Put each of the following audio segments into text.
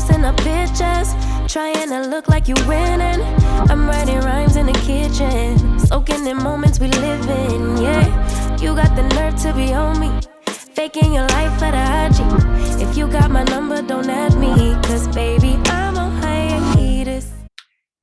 posting up pictures, trying to look like you winning. I'm writing rhymes in the kitchen, soaking in moments we live in, yeah. You got the nerve to be on me, faking your life for the IG. If you got my number, don't add me, cause baby, I'm on hiatus.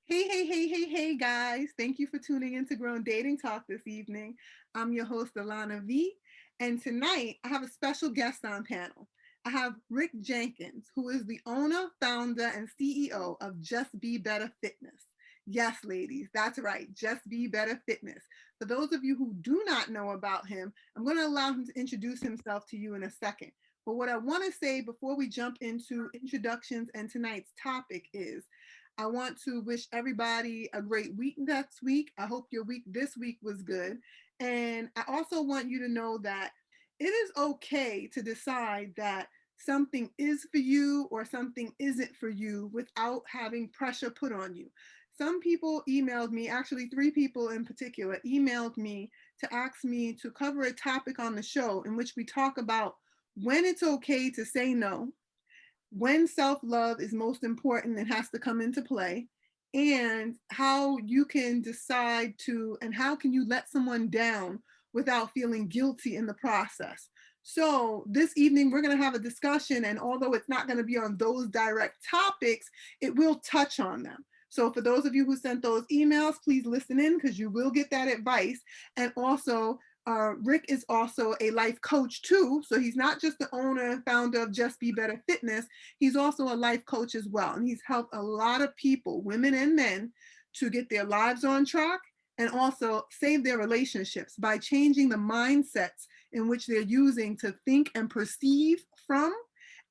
Hey, guys. Thank you for tuning in to Grown Dating Talk this evening. I'm your host, Alana V. And tonight, I have a special guest on panel. I have Rick Jenkins, who is the owner, founder, and CEO of Just Be Better Fitness. Yes, ladies, that's right, Just Be Better Fitness. For those of you who do not know about him, I'm going to allow him to introduce himself to you in a second. But what I want to say before we jump into introductions and tonight's topic is I want to wish everybody a great week next week. I hope your week this week was good. And I also want you to know that it is okay to decide that something is for you or something isn't for you without having pressure put on you. Some people emailed me, actually, 3 people in particular, emailed me to ask me to cover a topic on the show in which we talk about when it's okay to say no, when self-love is most important and has to come into play, and how you can decide to, and how can you let someone down without feeling guilty in the process. So this evening we're going to have a discussion, and although it's not going to be on those direct topics, it will touch on them. So for those of you who sent those emails, please listen in because you will get that advice. And also, Rick is also a life coach too. So he's not just the owner and founder of Just Be Better Fitness. He's also a life coach as well. And he's helped a lot of people, women and men, to get their lives on track and also save their relationships by changing the mindsets in which they're using to think and perceive from,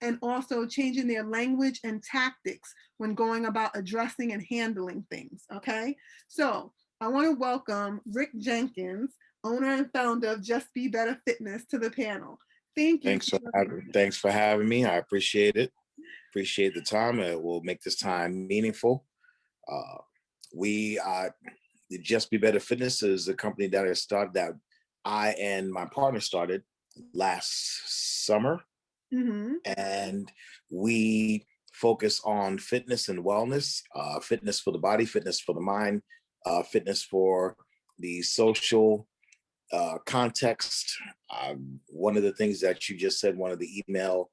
and also changing their language and tactics when going about addressing and handling things. Okay. So I want to welcome Rick Jenkins, owner and founder of Just Be Better Fitness, to the panel. Thank you. Thanks for having me. I appreciate it. Appreciate the time. We'll make this time meaningful. We the Just Be Better Fitness is a company that I and my partner started last summer. Mm-hmm. And we focus on fitness and wellness, fitness for the body, fitness for the mind, fitness for the social context. One of the things that you just said, one of the email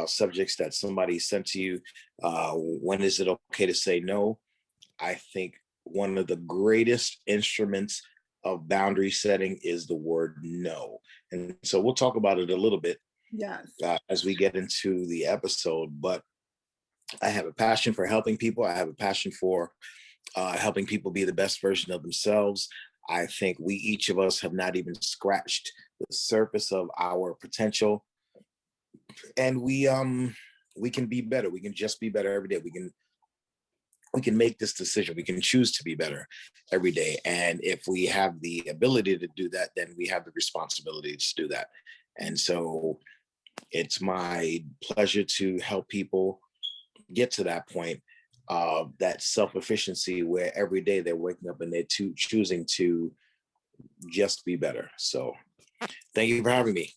subjects that somebody sent to you, when is it okay to say no? I think one of the greatest instruments of boundary setting is the word no. And so we'll talk about it a little bit. Yes. As we get into the episode, but I have a passion for helping people. I have a passion for helping people be the best version of themselves. I think we, each of us, have not even scratched the surface of our potential, and we can be better. We can just be better every day. We can make this decision. We can choose to be better every day, and if we have the ability to do that, then we have the responsibility to do that. And so it's my pleasure to help people get to that point of that self-efficiency where every day they're waking up and they're choosing to just be better. So thank you for having me.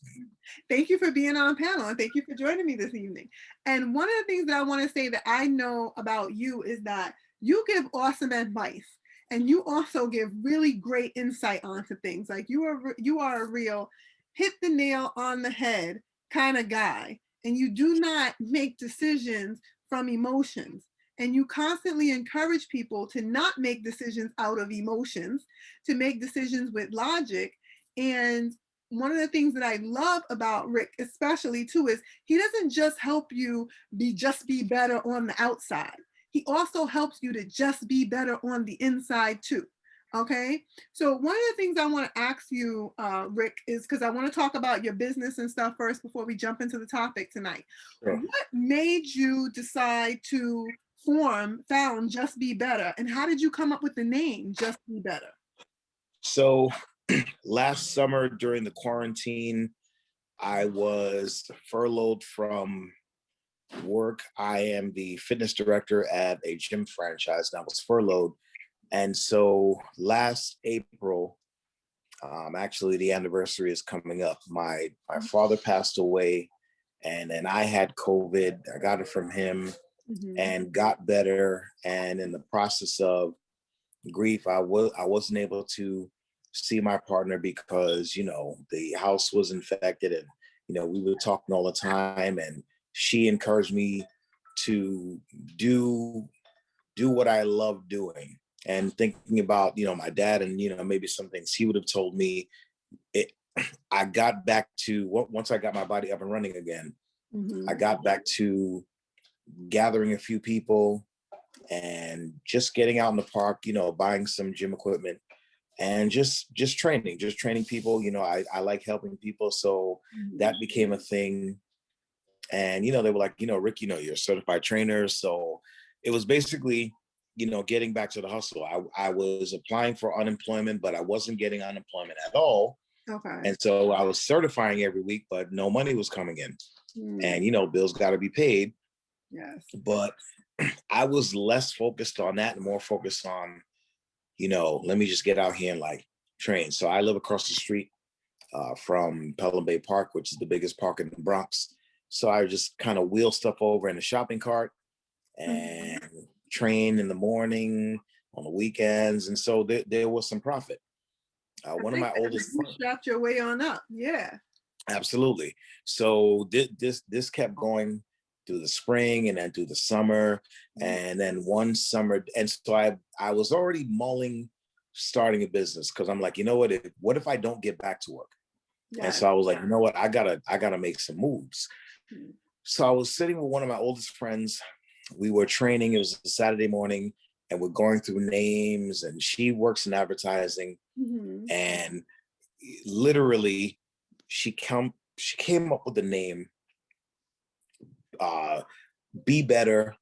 Thank you for being on panel, and thank you for joining me this evening. And one of the things that I want to say that I know about you is that you give awesome advice, and you also give really great insight onto things. Like you are a real hit the nail on the head kind of guy, and you do not make decisions from emotions, and you constantly encourage people to not make decisions out of emotions, to make decisions with logic. And one of the things that I love about Rick especially too is he doesn't just help you just be better on the outside. He also helps you to just be better on the inside too. Okay, so one of the things I want to ask you, Rick, is because I want to talk about your business and stuff first before we jump into the topic tonight. Sure. What made you decide to found Just Be Better, and how did you come up with the name Just Be Better? So last summer during the quarantine, I was furloughed from work. I am the fitness director at a gym franchise, and I was furloughed. And so last April, actually the anniversary is coming up. My father passed away, and I had COVID. I got it from him. and got better. And in the process of grief, I wasn't able to see my partner because, the house was infected, and, we were talking all the time, and she encouraged me to do what I love doing. And thinking about, my dad, and, maybe some things he would have told me, it, I got back to once I got my body up and running again, I got back to gathering a few people and just getting out in the park, buying some gym equipment and just training people. I like helping people. So that became a thing. And, they were like, Rick, you're a certified trainer. So it was basically, getting back to the hustle. I was applying for unemployment, but I wasn't getting unemployment at all. Okay. And so I was certifying every week, but no money was coming in. And, bills got to be paid. Yes. But I was less focused on that and more focused on, let me just get out here and like train. So I live across the street from Pelham Bay Park, which is the biggest park in the Bronx. So I just kind of wheel stuff over in a shopping cart and train in the morning, on the weekends. And so there was some profit. One of my oldest friends, strapped your way on up. Yeah. Absolutely. So this kept going through the spring and then through the summer, and then one summer, and so I was already mulling starting a business because I'm like, what if I don't get back to work? And so I was like, what, I gotta make some moves. So I was sitting with one of my oldest friends. We were training. It was a Saturday morning, and we're going through names. And she works in advertising, and literally, she came up with the name Be Better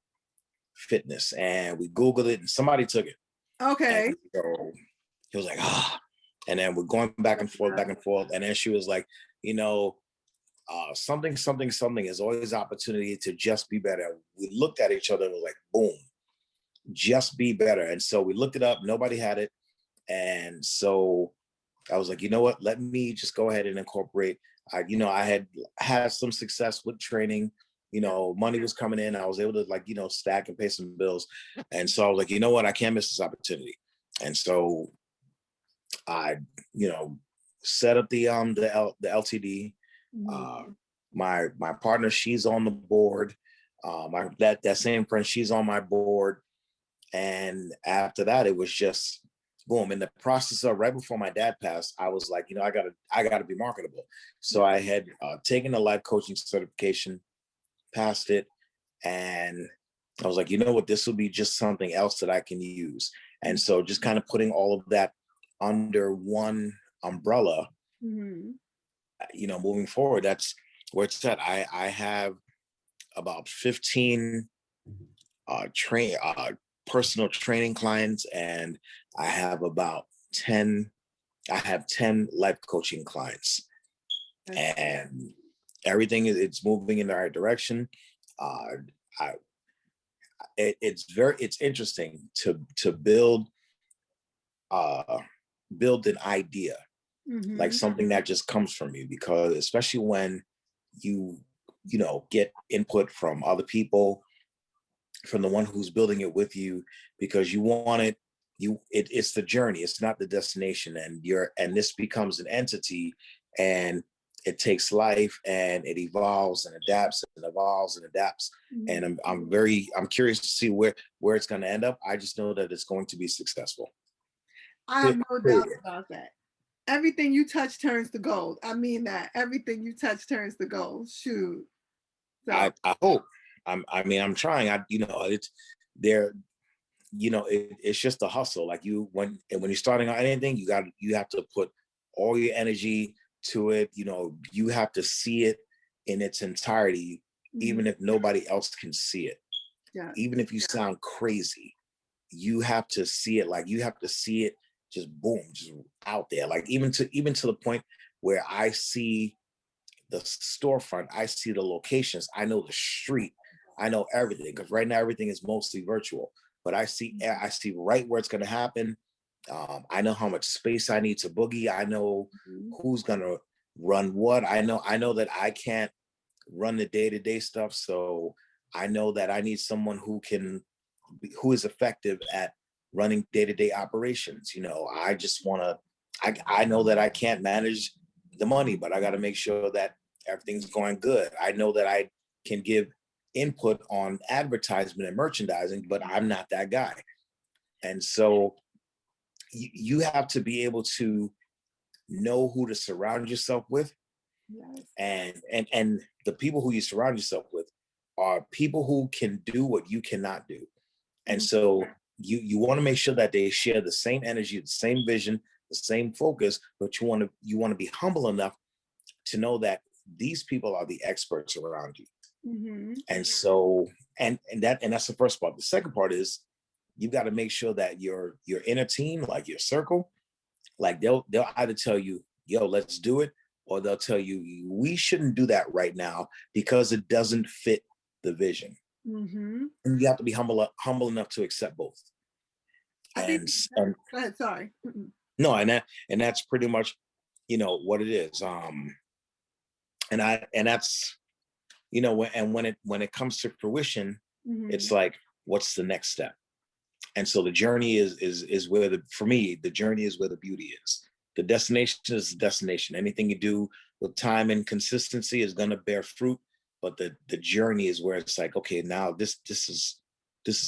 Fitness, and we Googled it, and somebody took it. Okay. And so he was like, and then we're going back and forth, and then she was like, something is always opportunity to just be better. We looked at each other and was like, boom, just be better. And so we looked it up, nobody had it. And so I was like, what, let me just go ahead and incorporate. I had some success with training, money was coming in. I was able to stack and pay some bills. And so I was like, what, I can't miss this opportunity. And so I, set up the LTD. My partner, she's on the board. That same friend, she's on my board. And after that, it was just boom. In the process of right before my dad passed, I was like, I gotta be marketable. So I had taken the life coaching certification, passed it, and I was like, what, this will be just something else that I can use. And so just kind of putting all of that under one umbrella, moving forward, that's where it's at. I have about 15 personal training clients, and I have about 10 life coaching clients. And everything it's moving in the right direction. It's interesting to build an idea, like something that just comes from you, because especially when you get input from other people, from the one who's building it with you, because you want it, it's the journey, it's not the destination. And this becomes an entity, and it takes life, and it evolves and adapts and evolves and adapts. And I'm curious to see where it's going to end up. I just know that it's going to be successful. I have no doubt about that. Everything you touch turns to gold. I mean that. Everything you touch turns to gold. Shoot. So. I hope. I'm trying. It's there. It's just a hustle. Like when you're starting on anything, you have to put all your energy to it. You have to see it in its entirety, even if nobody else can see it. Yeah. Even if you sound crazy, you have to see it. Like you have to see it just boom, just out there. Like even to the point where I see the storefront, I see the locations, I know the street, I know everything, because right now everything is mostly virtual. But I see right where it's going to happen. I know how much space I need to boogie. I know who's going to run what. I know that I can't run the day-to-day stuff. So I know that I need someone who is effective at running day-to-day operations. I just want to, I know that I can't manage the money, but I got to make sure that everything's going good. I know that I can give input on advertisement and merchandising, but I'm not that guy. And so you have to be able to know who to surround yourself with. Yes. And the people who you surround yourself with are people who can do what you cannot do. And so you want to make sure that they share the same energy, the same vision, the same focus, but you want to be humble enough to know that these people are the experts around you. And so and that's the first part. The second part is you got to make sure that your inner team, like your circle, like they'll either tell you, yo, let's do it, or they'll tell you, we shouldn't do that right now because it doesn't fit the vision. And you have to be humble enough to accept both. Go ahead, sorry. No, and that's pretty much, what it is. And that's, and when it comes to fruition, it's like, what's the next step? And so the journey is where for me, the journey is where the beauty is. The destination is the destination. Anything you do with time and consistency is going to bear fruit. But the journey is where it's like, okay, now this is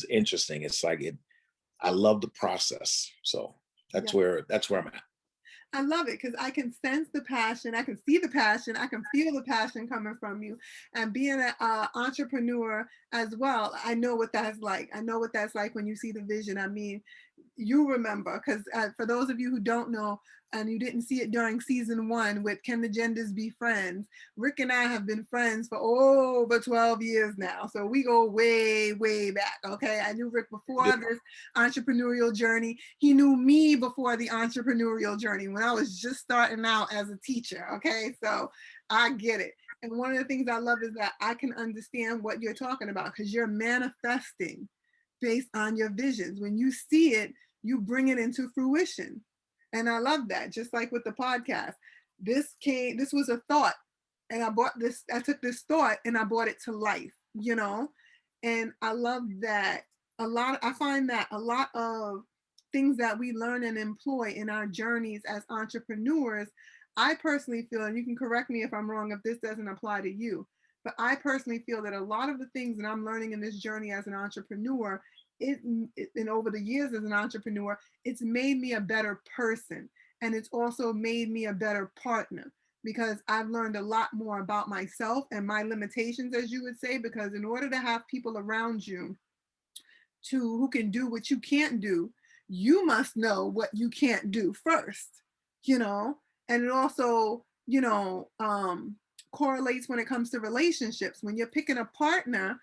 interesting. It's like I love the process. So that's where I'm at. I love it because I can sense the passion. I can see the passion. I can feel the passion coming from you. And being an entrepreneur as well, I know what that's like. I know what that's like when you see the vision. I mean, you remember, because for those of you who don't know, and you didn't see it during season 1 with Can the Genders Be Friends, Rick and I have been friends for over 12 years now. So we go way, way back, okay? I knew Rick before this entrepreneurial journey. He knew me before the entrepreneurial journey when I was just starting out as a teacher, okay? So I get it. And one of the things I love is that I can understand what you're talking about because you're manifesting based on your visions. When you see it, you bring it into fruition. And I love that. Just like with the podcast, this was a thought, and I took this thought and I brought it to life, and I love that. I find that a lot of things that we learn and employ in our journeys as entrepreneurs, I personally feel, and you can correct me if I'm wrong, if this doesn't apply to you, but I personally feel that a lot of the things that I'm learning in this journey as an entrepreneur, and over the years as an entrepreneur, it's made me a better person. And it's also made me a better partner because I've learned a lot more about myself and my limitations, as you would say, because in order to have people around you who can do what you can't do, you must know what you can't do first, and it also, correlates when it comes to relationships. When you're picking a partner,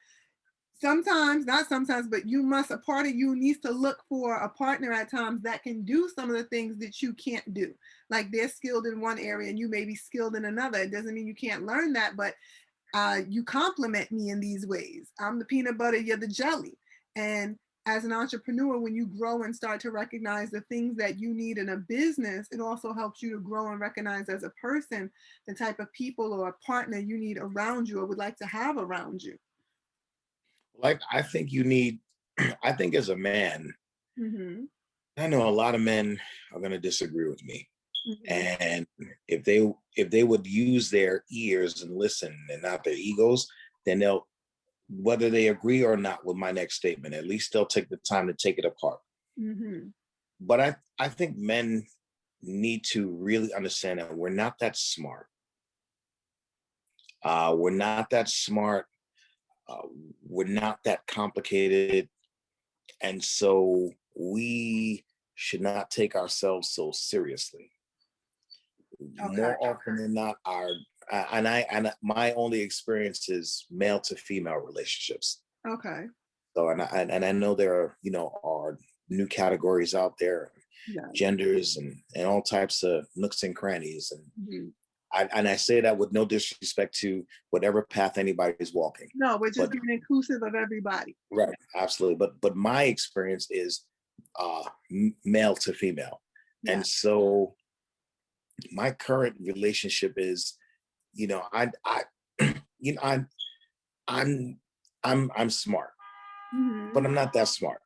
sometimes, not sometimes, but a part of you needs to look for a partner at times that can do some of the things that you can't do. Like they're skilled in one area and you may be skilled in another. It doesn't mean you can't learn that, but you complement me in these ways. I'm the peanut butter, you're the jelly. And as an entrepreneur, when you grow and start to recognize the things that you need in a business, it also helps you to grow and recognize as a person the type of people or a partner you need around you or would like to have around you. Like, I think you need, I think as a man, I know a lot of men are going to disagree with me. And if they would use their ears and listen and not their egos, then they'll, whether they agree or not with my next statement, at least they'll take the time to take it apart. But I think men need to really understand that we're not that smart. We're not that smart. We're not that complicated. And so we should not take ourselves so seriously. Okay. More often than not, my only experience is male to female relationships. Okay. So and I know there are new categories out there, genders and all types of nooks and crannies, and I say that with no disrespect to whatever path anybody is walking. No, we're just being inclusive of everybody. Right, absolutely. But my experience is male to female, and so my current relationship is, I'm I'm smart, but Mm-hmm. I'm not that smart.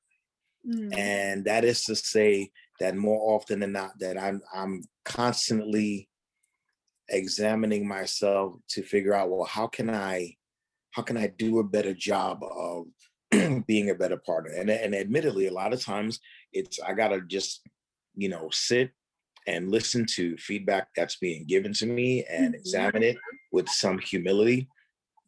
Mm-hmm. And that is to say that more often than not, that I'm constantly examining myself to figure out, well, how can I do a better job of being a better partner? And admittedly, a lot of times it's I gotta just, sit and listen to feedback that's being given to me and Mm-hmm. examine it with some humility.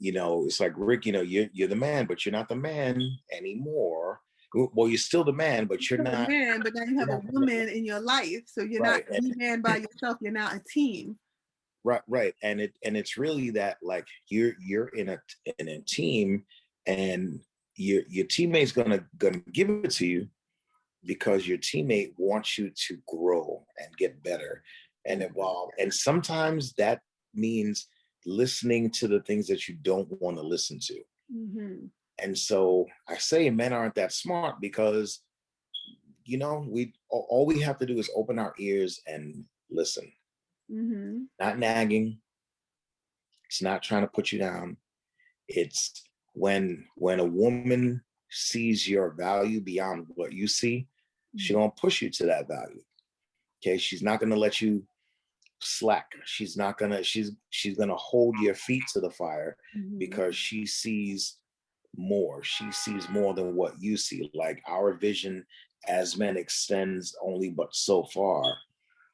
It's like, Rick, you're the man, but you're not the man anymore. Well, you're still the man, but Still a man, but now you have you're a not the man. woman in your life, so you're not Right. the man by yourself. You're now a team. Right. And it's really that, like, you're in a team, and your teammate's gonna give it to you because your teammate wants you to grow and get better and evolve. And sometimes that means listening to the things that you don't want to listen to. Mm-hmm. And so I say men aren't that smart because, we all we have to do is open our ears and listen. Mm-hmm. Not nagging. It's not trying to put you down. It's when a woman sees your value beyond what you see, she's gonna push you to that value. Okay, she's not gonna let you slack. She's not gonna she's gonna hold your feet to the fire Mm-hmm. because she sees more. She sees more than what you see. Like, our vision as men extends only but so far.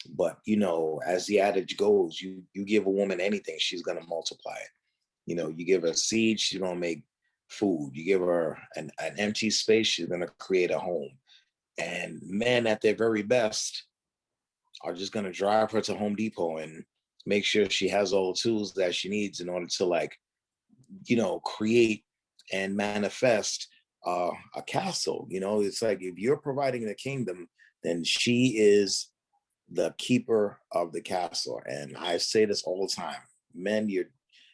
But as the adage goes, you give a woman anything, she's gonna multiply it. You give her a seed, she's gonna make food. You give her an empty space, she's gonna create a home. And men at their very best are just gonna drive her to Home Depot and make sure she has all the tools that she needs in order to, like, create and manifest a castle. It's like, if you're providing the kingdom, then she is the keeper of the castle. And I say this all the time: men,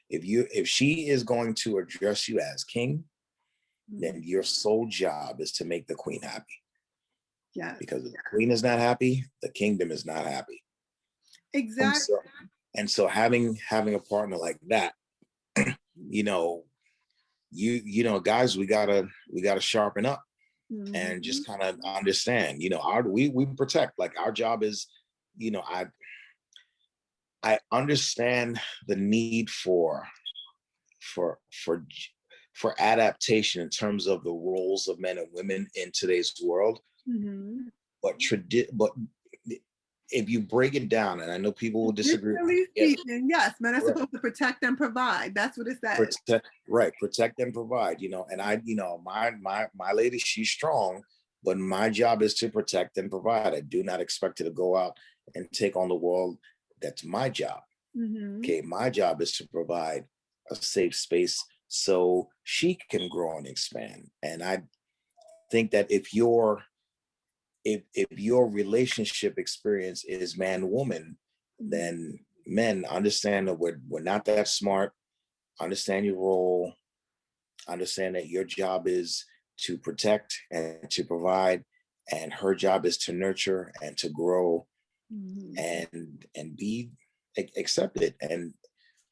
if she is going to address you as king, then your sole job is to make the queen happy. Yes. Because if the queen is not happy, the kingdom is not happy. And Exactly. so, having a partner like that, you know, guys, we gotta sharpen up and Mm-hmm. just kind of understand. We protect. Like, our job is, I understand the need for for for adaptation in terms of the roles of men and women in today's world. Mm-hmm. But if you break it down, and I know people will disagree, Traditionally yeah, speaking, yes, men are right, supposed to protect and provide. That's what it says. protect and provide. And my lady, she's strong, but my job is to protect and provide. I do not expect her to go out and take on the world. That's my job. Mm-hmm. Okay, my job is to provide a safe space so she can grow and expand. And I think that if your relationship experience is man woman, then men understand that we're not that smart. Understand your role. Understand that your job is to protect and to provide, and her job is to nurture and to grow Mm-hmm. and be accepted. And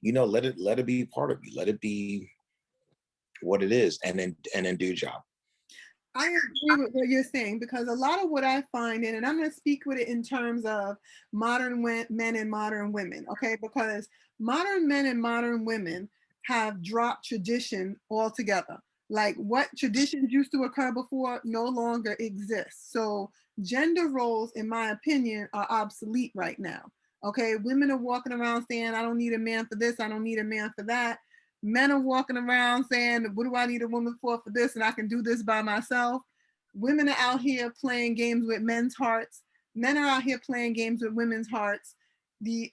let it be part of you. Let it be what it is, and then do your job. I agree with what you're saying because a lot of what I find in, and I'm going to speak with it in terms of modern men and modern women, okay? Because modern men and modern women have dropped tradition altogether. Like what traditions used to occur before no longer exist. So gender roles, in my opinion, are obsolete right now. Okay, women are walking around saying, I don't need a man for this, I don't need a man for that. Men are walking around saying, what do I need a woman for this? And I can do this by myself. Women are out here playing games with men's hearts. Men are out here playing games with women's hearts. The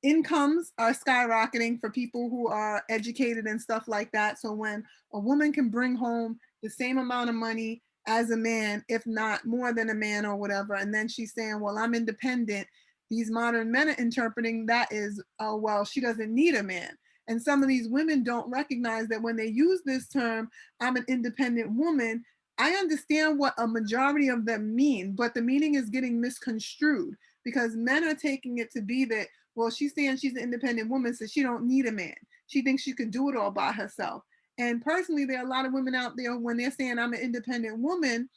incomes are skyrocketing for people who are educated and stuff like that. So when a woman can bring home the same amount of money as a man, if not more than a man or whatever, and then she's saying, well, I'm independent, these modern men are interpreting that is, oh, well, she doesn't need a man. And some of these women don't recognize that when they use this term, I'm an independent woman, I understand what a majority of them mean, but the meaning is getting misconstrued because men are taking it to be that, well, she's saying she's an independent woman, so she don't need a man. She thinks she can do it all by herself. And personally, there are a lot of women out there, when they're saying I'm an independent woman,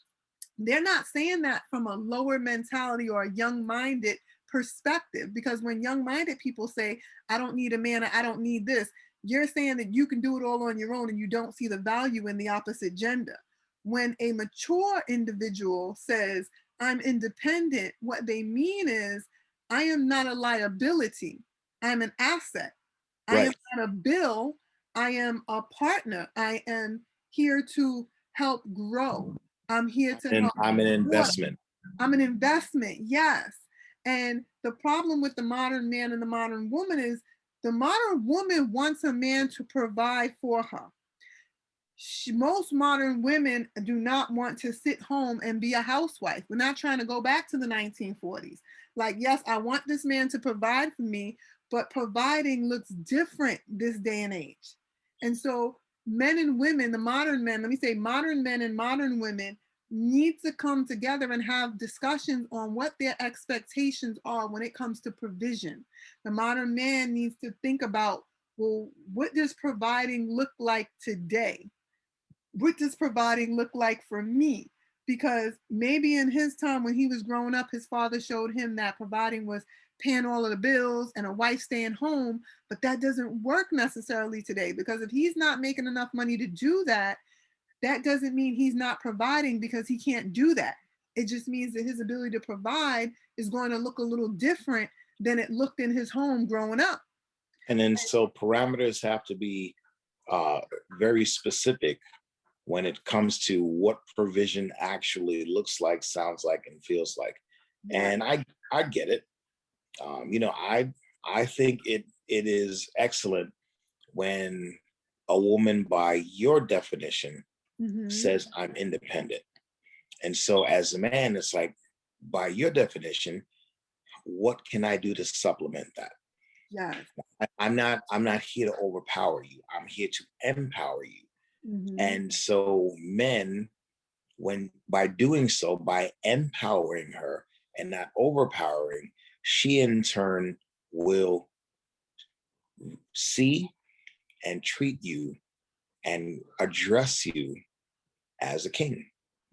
they're not saying that from a lower mentality or a young-minded perspective. Because when young-minded people say, I don't need a man, or I don't need this, you're saying that you can do it all on your own and you don't see the value in the opposite gender. When a mature individual says, I'm independent, what they mean is, I am not a liability. I'm an asset. I am Right. not a bill. I am a partner. I am here to help grow. I'm here to And help I'm an support. investment. I'm an investment, yes. And the problem with the modern man and the modern woman is, the modern woman wants a man to provide for her. Most modern women do not want to sit home and be a housewife. We're not trying to go back to the 1940s. Like, yes, I want this man to provide for me, but providing looks different this day and age. And so men and women, the modern men, let me say modern men and modern women, need to come together and have discussions on what their expectations are when it comes to provision. The modern man needs to think about, well, what does providing look like today? What does providing look like for me? Because maybe in his time when he was growing up, his father showed him that providing was paying all of the bills and a wife staying home, but that doesn't work necessarily today, because if he's not making enough money to do that, that doesn't mean he's not providing because he can't do that. It just means that his ability to provide is going to look a little different than it looked in his home growing up. And then so parameters have to be very specific when it comes to what provision actually looks like, sounds like, and feels like. Yeah. And I get it. You know, I think it is excellent when a woman, by your definition, Mm-hmm. says I'm independent. And so as a man, it's like, by your definition, what can I do to supplement that? Yes. I'm not here to overpower you. I'm here to empower you. Mm-hmm. And so men, when by doing so, by empowering her and not overpowering, she in turn will see and treat you and address you as a king.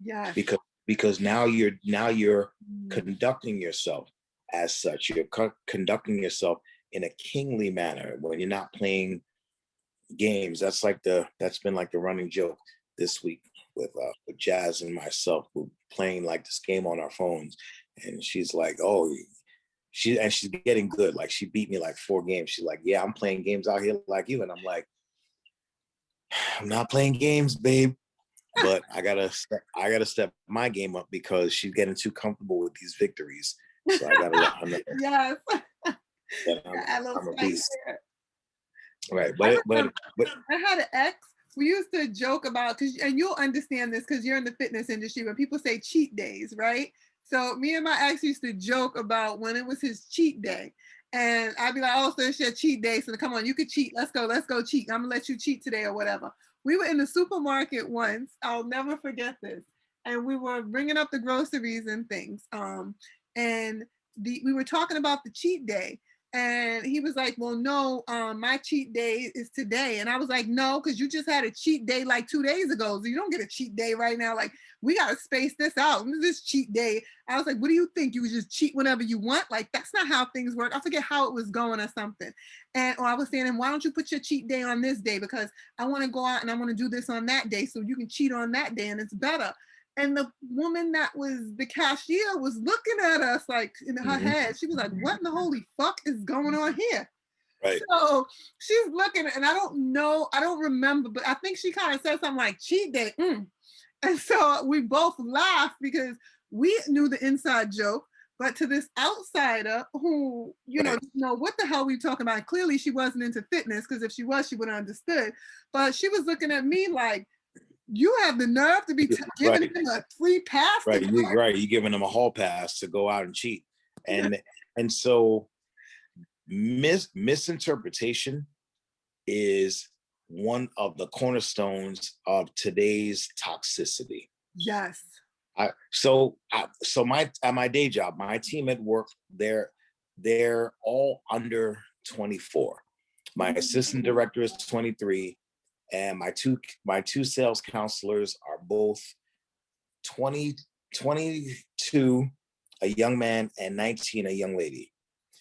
Yes. Because now you're Mm. conducting yourself as such. You're conducting yourself in a kingly manner when you're not playing games. That's been like the running joke this week with Jazz and myself. We're playing like this game on our phones, and she's like, "Oh, she's getting good. Like, she beat me like 4 games. She's like, "Yeah, I'm playing games out here like you," and I'm like, "I'm not playing games, babe." But I gotta step my game up because she's getting too comfortable with these victories. So I gotta let her know Yes. that I love I'm a Spice beast. there. Right. I But remember I had an ex. We used to joke about, because, and you'll understand this because you're in the fitness industry, when people say cheat days, right? So me and my ex used to joke about when it was his cheat day. And I'd be like, oh, so it's your cheat day. So come on, you could cheat. Let's go cheat. I'm gonna let you cheat today or whatever. We were in the supermarket once. I'll never forget this. And we were bringing up the groceries and things. And we were talking about the cheat day. And he was like, well, no, my cheat day is today. And I was like, no, because you just had a cheat day like 2 days ago. So you don't get a cheat day right now. Like, we got to space this out. This cheat day. I was like, what do you think? You just cheat whenever you want? Like, that's not how things work. I forget how it was going or something. And or I was saying, why don't you put your cheat day on this day? Because I want to go out and I want to do this on that day. So you can cheat on that day and it's better. And the woman that was the cashier was looking at us like in her head. She was like, what in the holy fuck is going on here? Right. So she's looking, and I don't remember, but I think she kind of said something like cheat day. And so we both laughed because we knew the inside joke. But to this outsider who, Right. didn't know what the hell we talking about, clearly she wasn't into fitness, because if she was, she would have understood. But she was looking at me like, you have the nerve to be giving Right. him a free pass. Right. You're giving them a hall pass to go out and cheat. And so misinterpretation is one of the cornerstones of today's toxicity. Yes. So at my day job, my team at work, they're all under 24. My assistant director is 23, and my two sales counselors are both 20, 22, a young man, and 19, a young lady.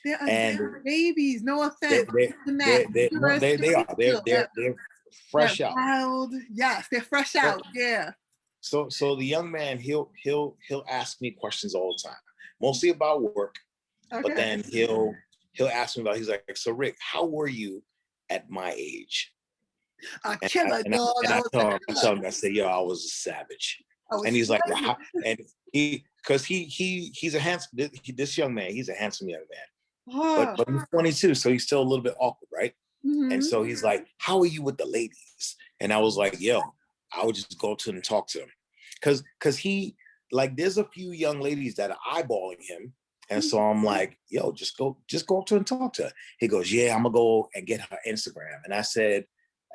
They're And adult babies. No they offense. they Even they that they no, uterus they are still, they're that fresh out. wild. Yes, they're fresh out. Yeah. So the young man, he'll ask me questions all the time, mostly about work. But Okay. then he'll ask me about. He's like, so Rick, how were you at my age? A And I, killer and I, dog. and I I was a tell him, killer. I said, yo, I was a savage. I was And he's like, well, fighting. and because he's a handsome, this young man, he's a handsome young man, Oh. but he's 22, so he's still a little bit awkward, right? And Mhm. so he's like, how are you with the ladies? And I was like, yo, I would just go to him and talk to him. Cause he, like, there's a few young ladies that are eyeballing him. And so I'm like, yo, just go up to her and talk to her. He goes, yeah, I'm gonna go and get her Instagram. And I said,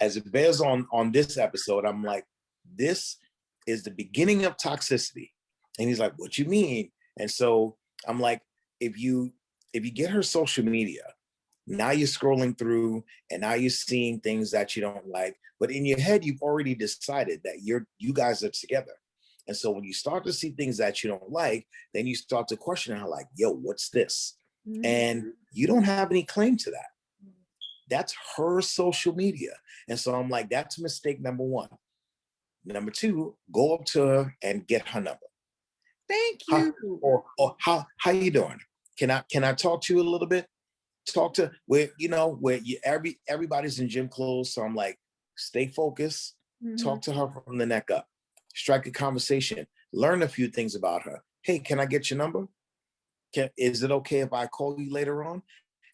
as it bears on this episode, I'm like, this is the beginning of toxicity. And he's like, what you mean? And so I'm like, if you get her social media, now you're scrolling through and now you're seeing things that you don't like, but in your head you've already decided that you guys are together. And so when you start to see things that you don't like, then you start to question her, like, yo, what's this? Mhm. And you don't have any claim to that. That's her social media. And so I'm like, that's mistake number one. Number two, go up to her and get her number. Thank How, you. or how you doing? Can I talk to you a little bit? Talk to where everybody's in gym clothes. So I'm like, stay focused, talk to her from the neck up, strike a conversation, learn a few things about her. Hey, can I get your number? Is it okay if I call you later on?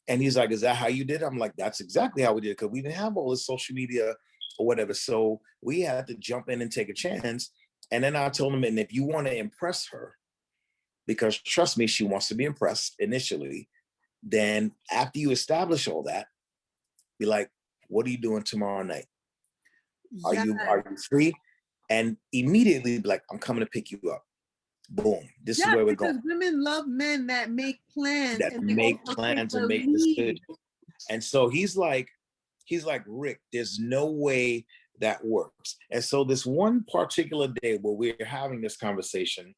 And he's like, is that how you did it? I'm like, that's exactly how we did it, because we didn't have all this social media or whatever. So we had to jump in and take a chance. And then I told him, and if you want to impress her, because trust me, she wants to be impressed initially, then after you establish all that, be like, what are you doing tomorrow night? Are Yes. you free? And immediately be like, I'm coming to pick you up. Boom. This is Yes, where we're because going. women love men that make plans That and they make also take plans the and make lead. decisions. And so he's like, Rick, there's no way that works. And so this one particular day where we're having this conversation,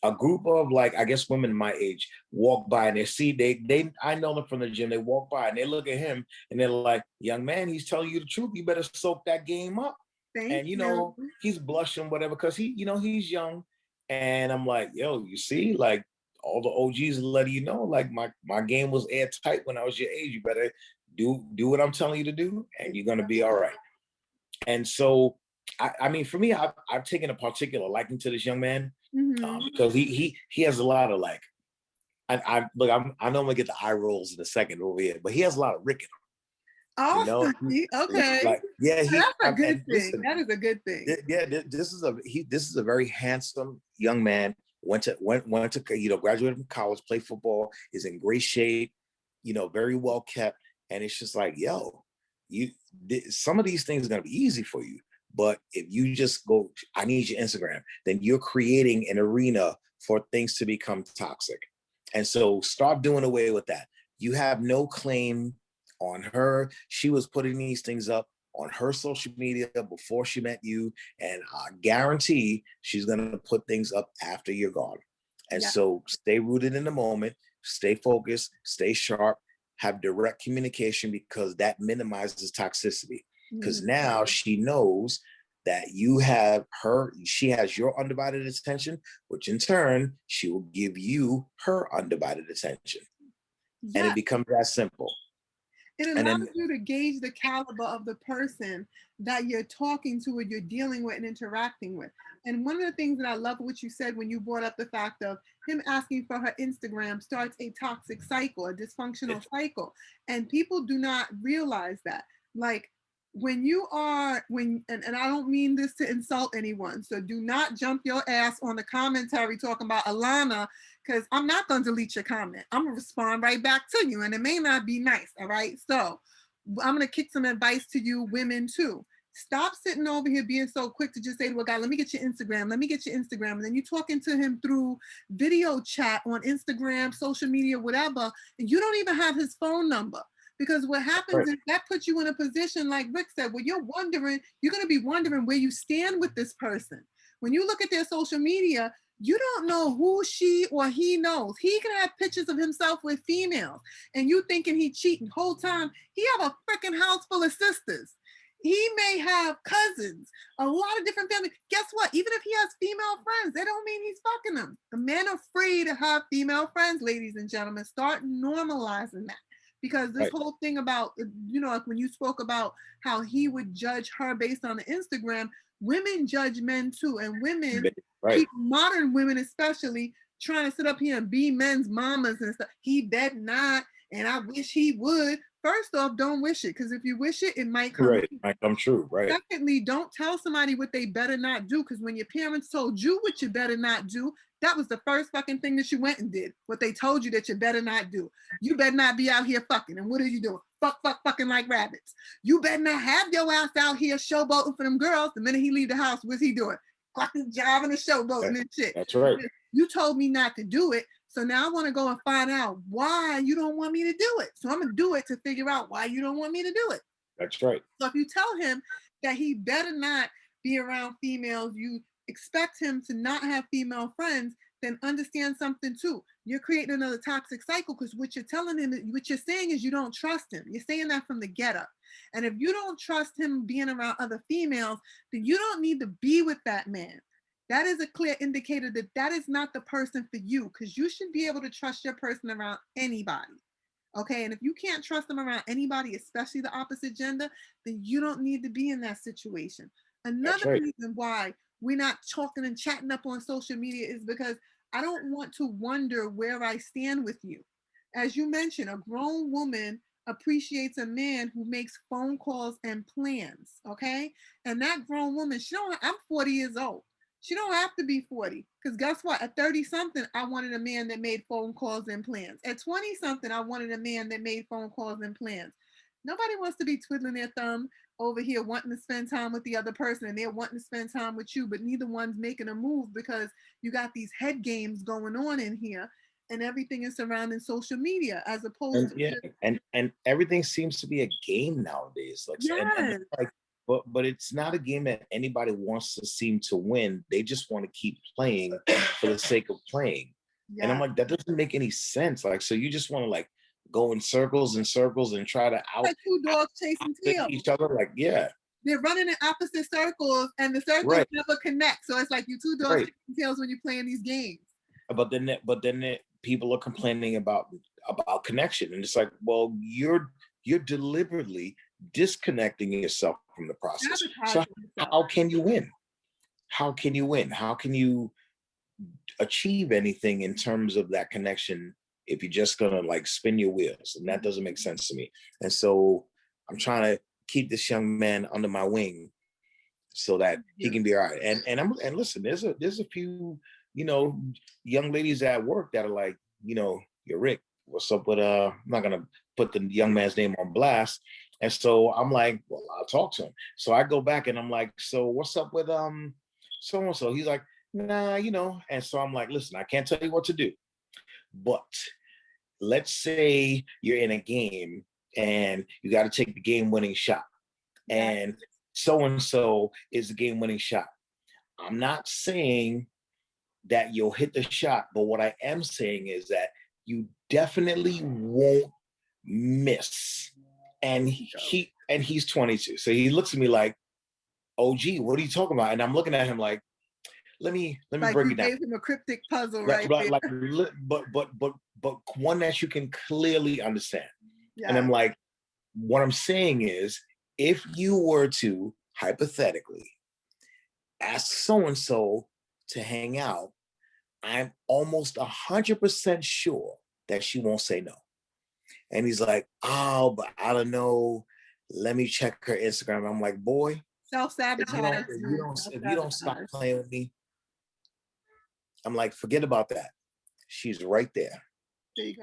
a group of, like, I guess women my age walk by and they I know them from the gym. They walk by and they look at him and they're like, young man, he's telling you the truth. You better soak that game up. Thank And you. he's blushing, whatever, because he's young. And I'm like, yo, you see, like, all the OGs letting you know, like, my game was airtight when I was your age. You better do what I'm telling you to do, and you're gonna be all right. And so, I mean, for me, I've taken a particular liking to this young man, because he has a lot of, like, I look, I know I'm gonna get the eye rolls in a second over here, but he has a lot of Rick in him. Oh, okay. Like, yeah, That's a good thing. listen, That is a good thing. this is a very handsome young man. Went to graduated from college, played football, is in great shape, very well kept. And it's just like, yo, some of these things are gonna be easy for you. But if you just go, I need your Instagram, then you're creating an arena for things to become toxic. And so start doing away with that. You have no claim on her. She was putting these things up on her social media before she met you. And I guarantee she's going to put things up after you're gone. And so stay rooted in the moment, stay focused, stay sharp, have direct communication, because that minimizes toxicity. Because now she knows that she has your undivided attention, which in turn, she will give you her undivided attention. And it becomes that simple. It allows you to gauge the caliber of the person that you're talking to or you're dealing with and interacting with. And one of the things that I love what you said when you brought up the fact of him asking for her Instagram starts a toxic cycle, a dysfunctional cycle. And people do not realize that. Like, and I don't mean this to insult anyone, so do not jump your ass on the commentary talking about Alana, because I'm not going to delete your comment. I'm going to respond right back to you, and it may not be nice, all right? So I'm going to kick some advice to you women too. Stop sitting over here being so quick to just say to a guy, let me get your Instagram, let me get your Instagram. And then you're talking to him through video chat on Instagram, social media, whatever, and you don't even have his phone number. Because what happens is that puts you in a position, like Rick said, where you're going to be wondering where you stand with this person. When you look at their social media, you don't know who she or he knows. He can have pictures of himself with females and you thinking he cheating. Whole time he have a freaking house full of sisters. He may have cousins, a lot of different families. Guess what? Even if he has female friends, that don't mean he's fucking them. The men are free to have female friends, ladies and gentlemen. Start normalizing that. Because this whole thing about, like when you spoke about how he would judge her based on the Instagram, women judge men too. And women, modern women especially, trying to sit up here and be men's mamas and stuff. He bet not, and I wish he would. First off, don't wish it, because if you wish it, it might come true. Might come true, right? Secondly, don't tell somebody what they better not do, because when your parents told you what you better not do, that was the first fucking thing that you went and did. What they told you that you better not do. You better not be out here fucking. And what are you doing? Fucking like rabbits. You better not have your ass out here showboating for them girls. The minute he leave the house, what's he doing? Fucking job and showboating and shit. That's right. You told me not to do it. So now I want to go and find out why you don't want me to do it. So I'm going to do it to figure out why you don't want me to do it. That's right. So if you tell him that he better not be around females, you expect him to not have female friends, then understand something too. You're creating another toxic cycle, because what you're telling him, what you're saying is you don't trust him. You're saying that from the get-up. And if you don't trust him being around other females, then you don't need to be with that man. That is a clear indicator that that is not the person for you, because you should be able to trust your person around anybody. Okay, and if you can't trust them around anybody, especially the opposite gender, then you don't need to be in that situation. Another reason why we're not talking and chatting up on social media is because I don't want to wonder where I stand with you. As you mentioned, a grown woman appreciates a man who makes phone calls and plans, okay? And that grown woman, I'm 40 years old. She don't have to be 40, because guess what? At 30 something, I wanted a man that made phone calls and plans. At 20 something, I wanted a man that made phone calls and plans. Nobody wants to be twiddling their thumb over here wanting to spend time with the other person, and they're wanting to spend time with you, but neither one's making a move, because you got these head games going on in here, and everything is surrounding social media as opposed to and everything seems to be a game nowadays. Like, yes. But it's not a game that anybody wants to seem to win. They just want to keep playing for the sake of playing. Yeah. And I'm like, that doesn't make any sense. Like, so you just want to like go in circles and circles and try to like two dogs chasing tails. Each other. Like, yeah. They're running in opposite circles and the circles never connect. So it's like you two dogs chasing tails when you're playing these games. But then people are complaining about connection. And it's like, well, you're deliberately disconnecting yourself from the process. So how can you win? How can you win? How can you achieve anything in terms of that connection if you're just gonna like spin your wheels? And that doesn't make sense to me. And so I'm trying to keep this young man under my wing so that he can be all right. And listen, there's a few, young ladies at work that are like, you're Rick, what's up with I'm not gonna put the young man's name on blast. And so I'm like, well, I'll talk to him. So I go back and I'm like, so what's up with so-and-so? He's like, nah, And so I'm like, listen, I can't tell you what to do. But let's say you're in a game and you got to take the game-winning shot. And so-and-so is the game-winning shot. I'm not saying that you'll hit the shot, but what I am saying is that you definitely won't miss. And he's 22. So he looks at me like, oh, gee, what are you talking about? And I'm looking at him like, let me like break it down. Gave him a cryptic puzzle, right? Like, but one that you can clearly understand. Yeah. And I'm like, what I'm saying is, if you were to hypothetically ask so-and-so to hang out, I'm almost 100% sure that she won't say no. And he's like, oh, but I don't know. Let me check her Instagram. I'm like, boy, self-sabotage. If you don't stop playing with me, I'm like, forget about that. She's right there. There you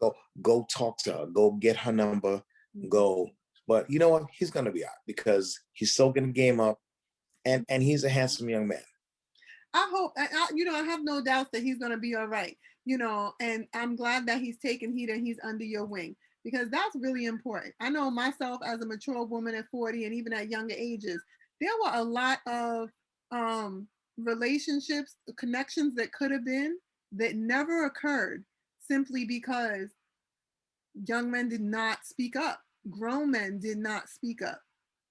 go. Go talk to her. Go get her number. Go. But you know what? He's gonna be out because he's soaking the game up, and he's a handsome young man. I hope, I have no doubt that he's gonna be all right. And I'm glad that he's taking heed and he's under your wing. because that's really important. I know myself as a mature woman at 40 and even at younger ages, there were a lot of um, relationships, connections that could have been that never occurred simply because young men did not speak up. Grown men did not speak up.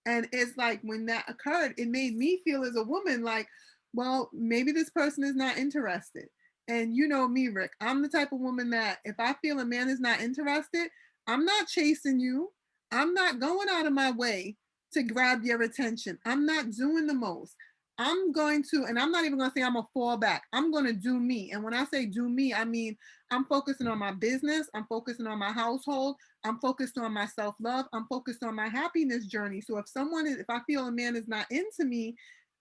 And it's like when that occurred, it made me feel as a woman like, well, maybe this person is not interested. And you know me, Rick, I'm the type of woman that if I feel a man is not interested, I'm not chasing you. I'm not going out of my way to grab your attention. I'm not doing the most. I'm going to, and I'm not even going to say I'm a fallback. I'm going to do me. And when I say do me, I mean, I'm focusing on my business. I'm focusing on my household. I'm focused on my self love. I'm focused on my happiness journey. So if I feel a man is not into me,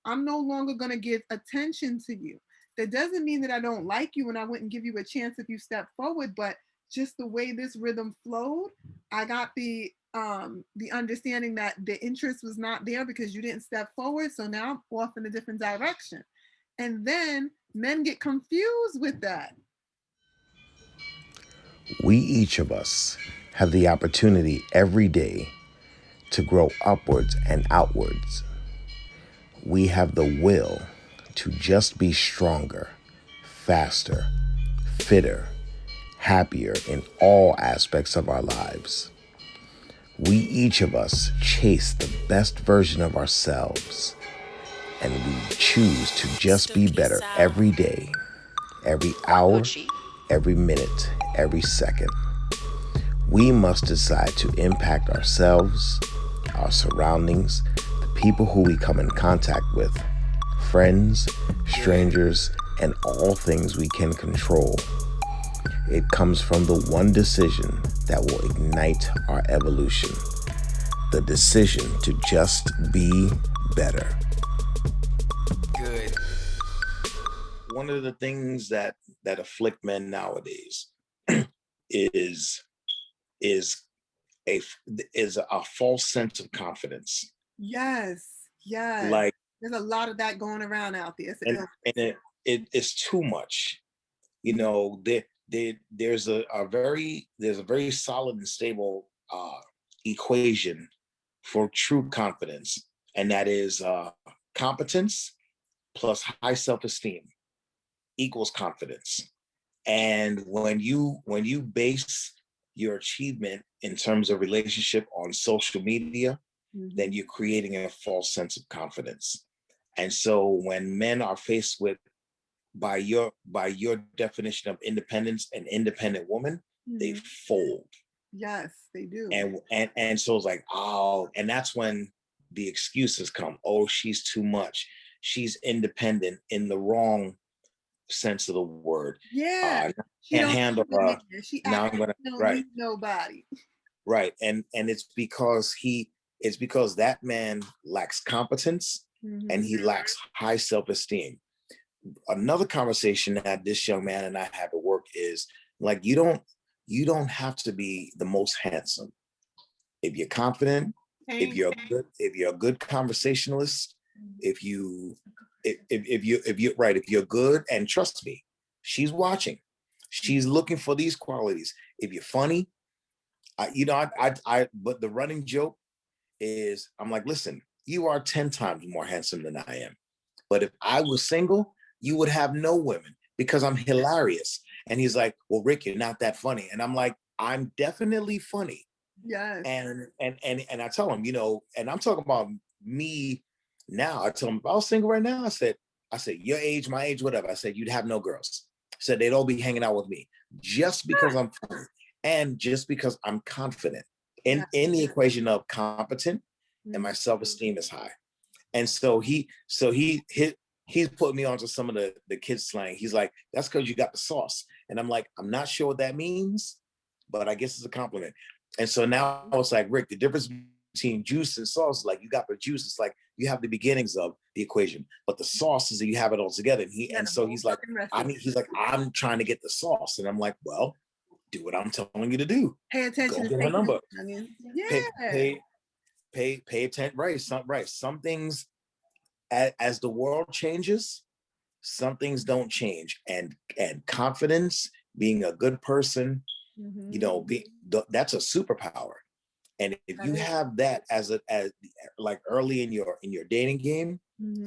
I'm no longer going to give attention to you. That doesn't mean that I don't like you and I wouldn't give you a chance if you step forward, but just the way this rhythm flowed, I got the understanding that the interest was not there because you didn't step forward. So now I'm off in a different direction. And then men get confused with that. We each of us have the opportunity every day to grow upwards and outwards. We have the will to just be stronger, faster, fitter, happier in all aspects of our lives. We each of us chase the best version of ourselves, and we choose to just be better every day, every hour, every minute, every second. We must decide to impact ourselves, our surroundings, the people who we come in contact with, friends, strangers, and all things we can control. It comes from the one decision that will ignite our evolution. The decision to just be better. Good. One of the things that afflict men nowadays is is a false sense of confidence. Yes, yes. Like, There's a lot of that going around out there. it's too much. You know, there's a very solid and stable equation for true confidence, and that is competence plus high self-esteem equals confidence. And when you base your achievement in terms of relationship on social media, then you're creating a false sense of confidence. And so when men are faced with, by your definition of independence, an independent woman, they fold. Yes, they do. And so it's like, oh, and that's when the excuses come. Oh, she's too much. She's independent in the wrong sense of the word. Yeah. She Can't don't handle need a her. man. She Now acts I'm like gonna, she don't right, need nobody. right. And it's because that man lacks competence and he lacks high self-esteem. Another conversation that this young man and I have at work is like, you don't have to be the most handsome. If you're confident, if you're a good conversationalist, if you if you're good, and trust me, she's watching. She's looking for these qualities. If you're funny, but the running joke is, I'm like, listen, you are 10 times more handsome than I am. But if I was single, you would have no women because I'm hilarious. And he's like, well, Rick, you're not that funny. And I'm like, I'm definitely funny. Yes. And I tell him, and I'm talking about me now. I tell him, if I was single right now, I said, your age, my age, whatever. I said, you'd have no girls. I said, they'd all be hanging out with me just because I'm funny and just because I'm confident in the equation of competent and my self-esteem is high. And so he's put me onto some of the kids slang. He's like, that's because you got the sauce. And I'm like, I'm not sure what that means, but I guess it's a compliment. And so now it's like, Rick, the difference between juice and sauce is like, you got the juice. It's like you have the beginnings of the equation, but the sauce is that you have it all together. And so he's like, I'm trying to get the sauce. And I'm like, well, do what I'm telling you to do. Pay attention. Go get her number. Yeah. Pay attention. Right. Some things, as the world changes, some things don't change. And confidence, being a good person, You know, that's a superpower. And if you have that as like early in your dating game,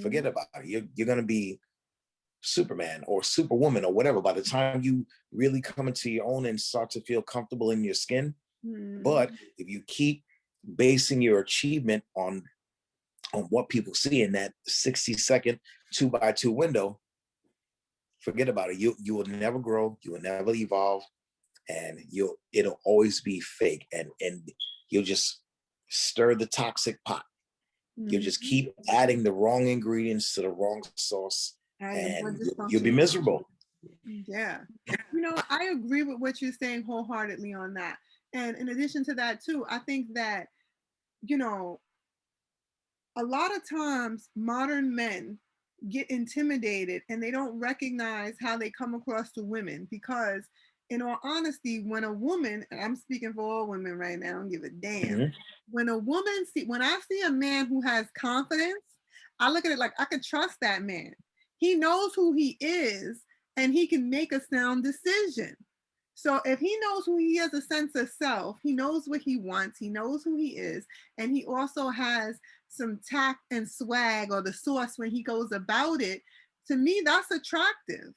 forget about it. You're gonna be Superman or Superwoman or whatever by the time you really come into your own and start to feel comfortable in your skin. But if you keep basing your achievement on what people see in that 60-second 2x2 window, forget about it. You will never grow, you will never evolve, and it'll always be fake, and you'll just stir the toxic pot. You'll just keep adding the wrong ingredients to the wrong sauce, and you'll be miserable. Yeah. You know, I agree with what you're saying wholeheartedly on that. And in addition to that, too, I think that, you know, a lot of times modern men get intimidated and they don't recognize how they come across to women because, in all honesty, when a woman, and I'm speaking for all women right now, I don't give a damn. When I see a man who has confidence, I look at it like I can trust that man. He knows who he is and he can make a sound decision. So if he knows who he has a sense of self, he knows what he wants, he knows who he is, and he also has some tact and swag or the sauce when he goes about it, to me, that's attractive.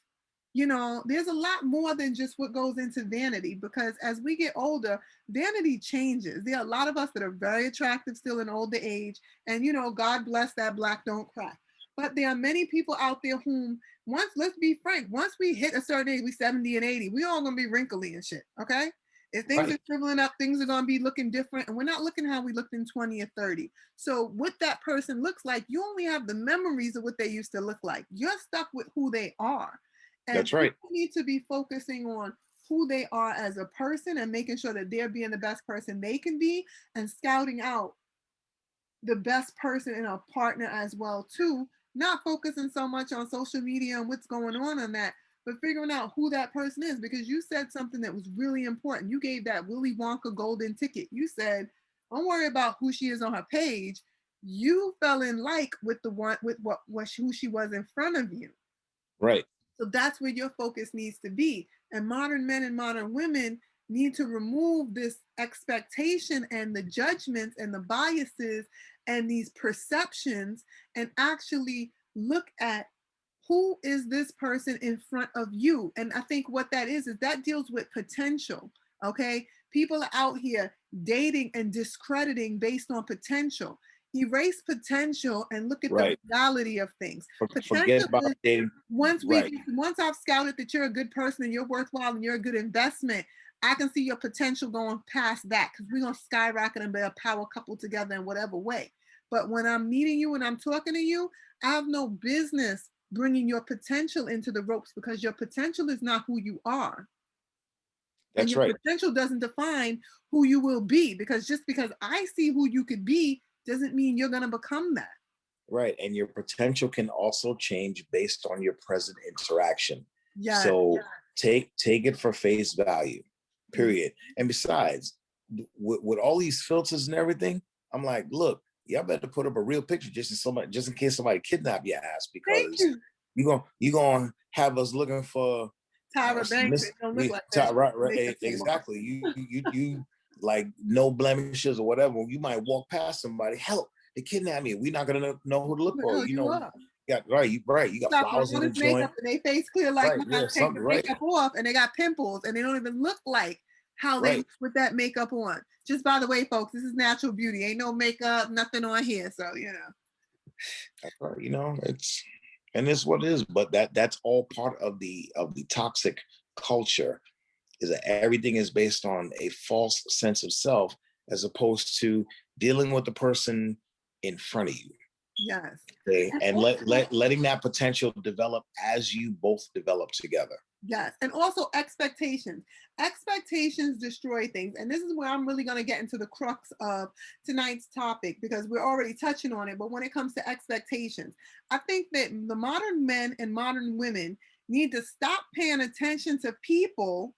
You know, there's a lot more than just what goes into vanity because as we get older, vanity changes. There are a lot of us that are very attractive still in older age, and you know, God bless that black don't crack. But there are many people out there whom, let's be frank, once we hit a certain age, we 70 and 80, we all gonna be wrinkly and shit, okay? If things are shriveling up, things are going to be looking different. And we're not looking how we looked in 20 or 30. So what that person looks like, you only have the memories of what they used to look like. You're stuck with who they are. And that's right. People need to be focusing on who they are as a person and making sure that they're being the best person they can be and scouting out the best person in a partner as well too. Not focusing so much on social media and what's going on that, but figuring out who that person is, because you said something that was really important. You gave that Willy Wonka golden ticket. You said, don't worry about who she is on her page. You fell in like with the one with who she was in front of you. Right. So that's where your focus needs to be. And modern men and modern women need to remove this expectation and the judgments and the biases and these perceptions and actually look at who is this person in front of you. And I think what that is that deals with potential. Okay. People are out here dating and discrediting based on potential. Erase potential and look at the reality of things. Forget about dating. Once I've scouted that you're a good person and you're worthwhile and you're a good investment, I can see your potential going past that because we're going to skyrocket and be a power couple together in whatever way. But when I'm meeting you and I'm talking to you, I have no business bringing your potential into the ropes because your potential is not who you are. That's and your potential doesn't define who you will be, because just because I see who you could be doesn't mean you're going to become that. Right. And your potential can also change based on your present interaction. Yes. So take it for face value, period. And besides, with all these filters and everything, I'm like, look, y'all better put up a real picture just in case somebody kidnap your ass, because you're gonna have us looking for Tyra Banks. Don't look like that. Right, exactly. You like no blemishes or whatever. You might walk past somebody, help, they kidnap me. We're not gonna know who to look for. You know, you got flowers in the joint, and they face clear like take the makeup off, and they got pimples, and they don't even look like how they look with that makeup on. Just by the way, folks, this is natural beauty. Ain't no makeup, nothing on here. So that's right. You know, it's what it is. But that's all part of the toxic culture, is that everything is based on a false sense of self as opposed to dealing with the person in front of you. Yes. Okay. And letting that potential develop as you both develop together. Yes. And also expectations. Expectations destroy things. And this is where I'm really going to get into the crux of tonight's topic, because we're already touching on it. But when it comes to expectations, I think that the modern men and modern women need to stop paying attention to people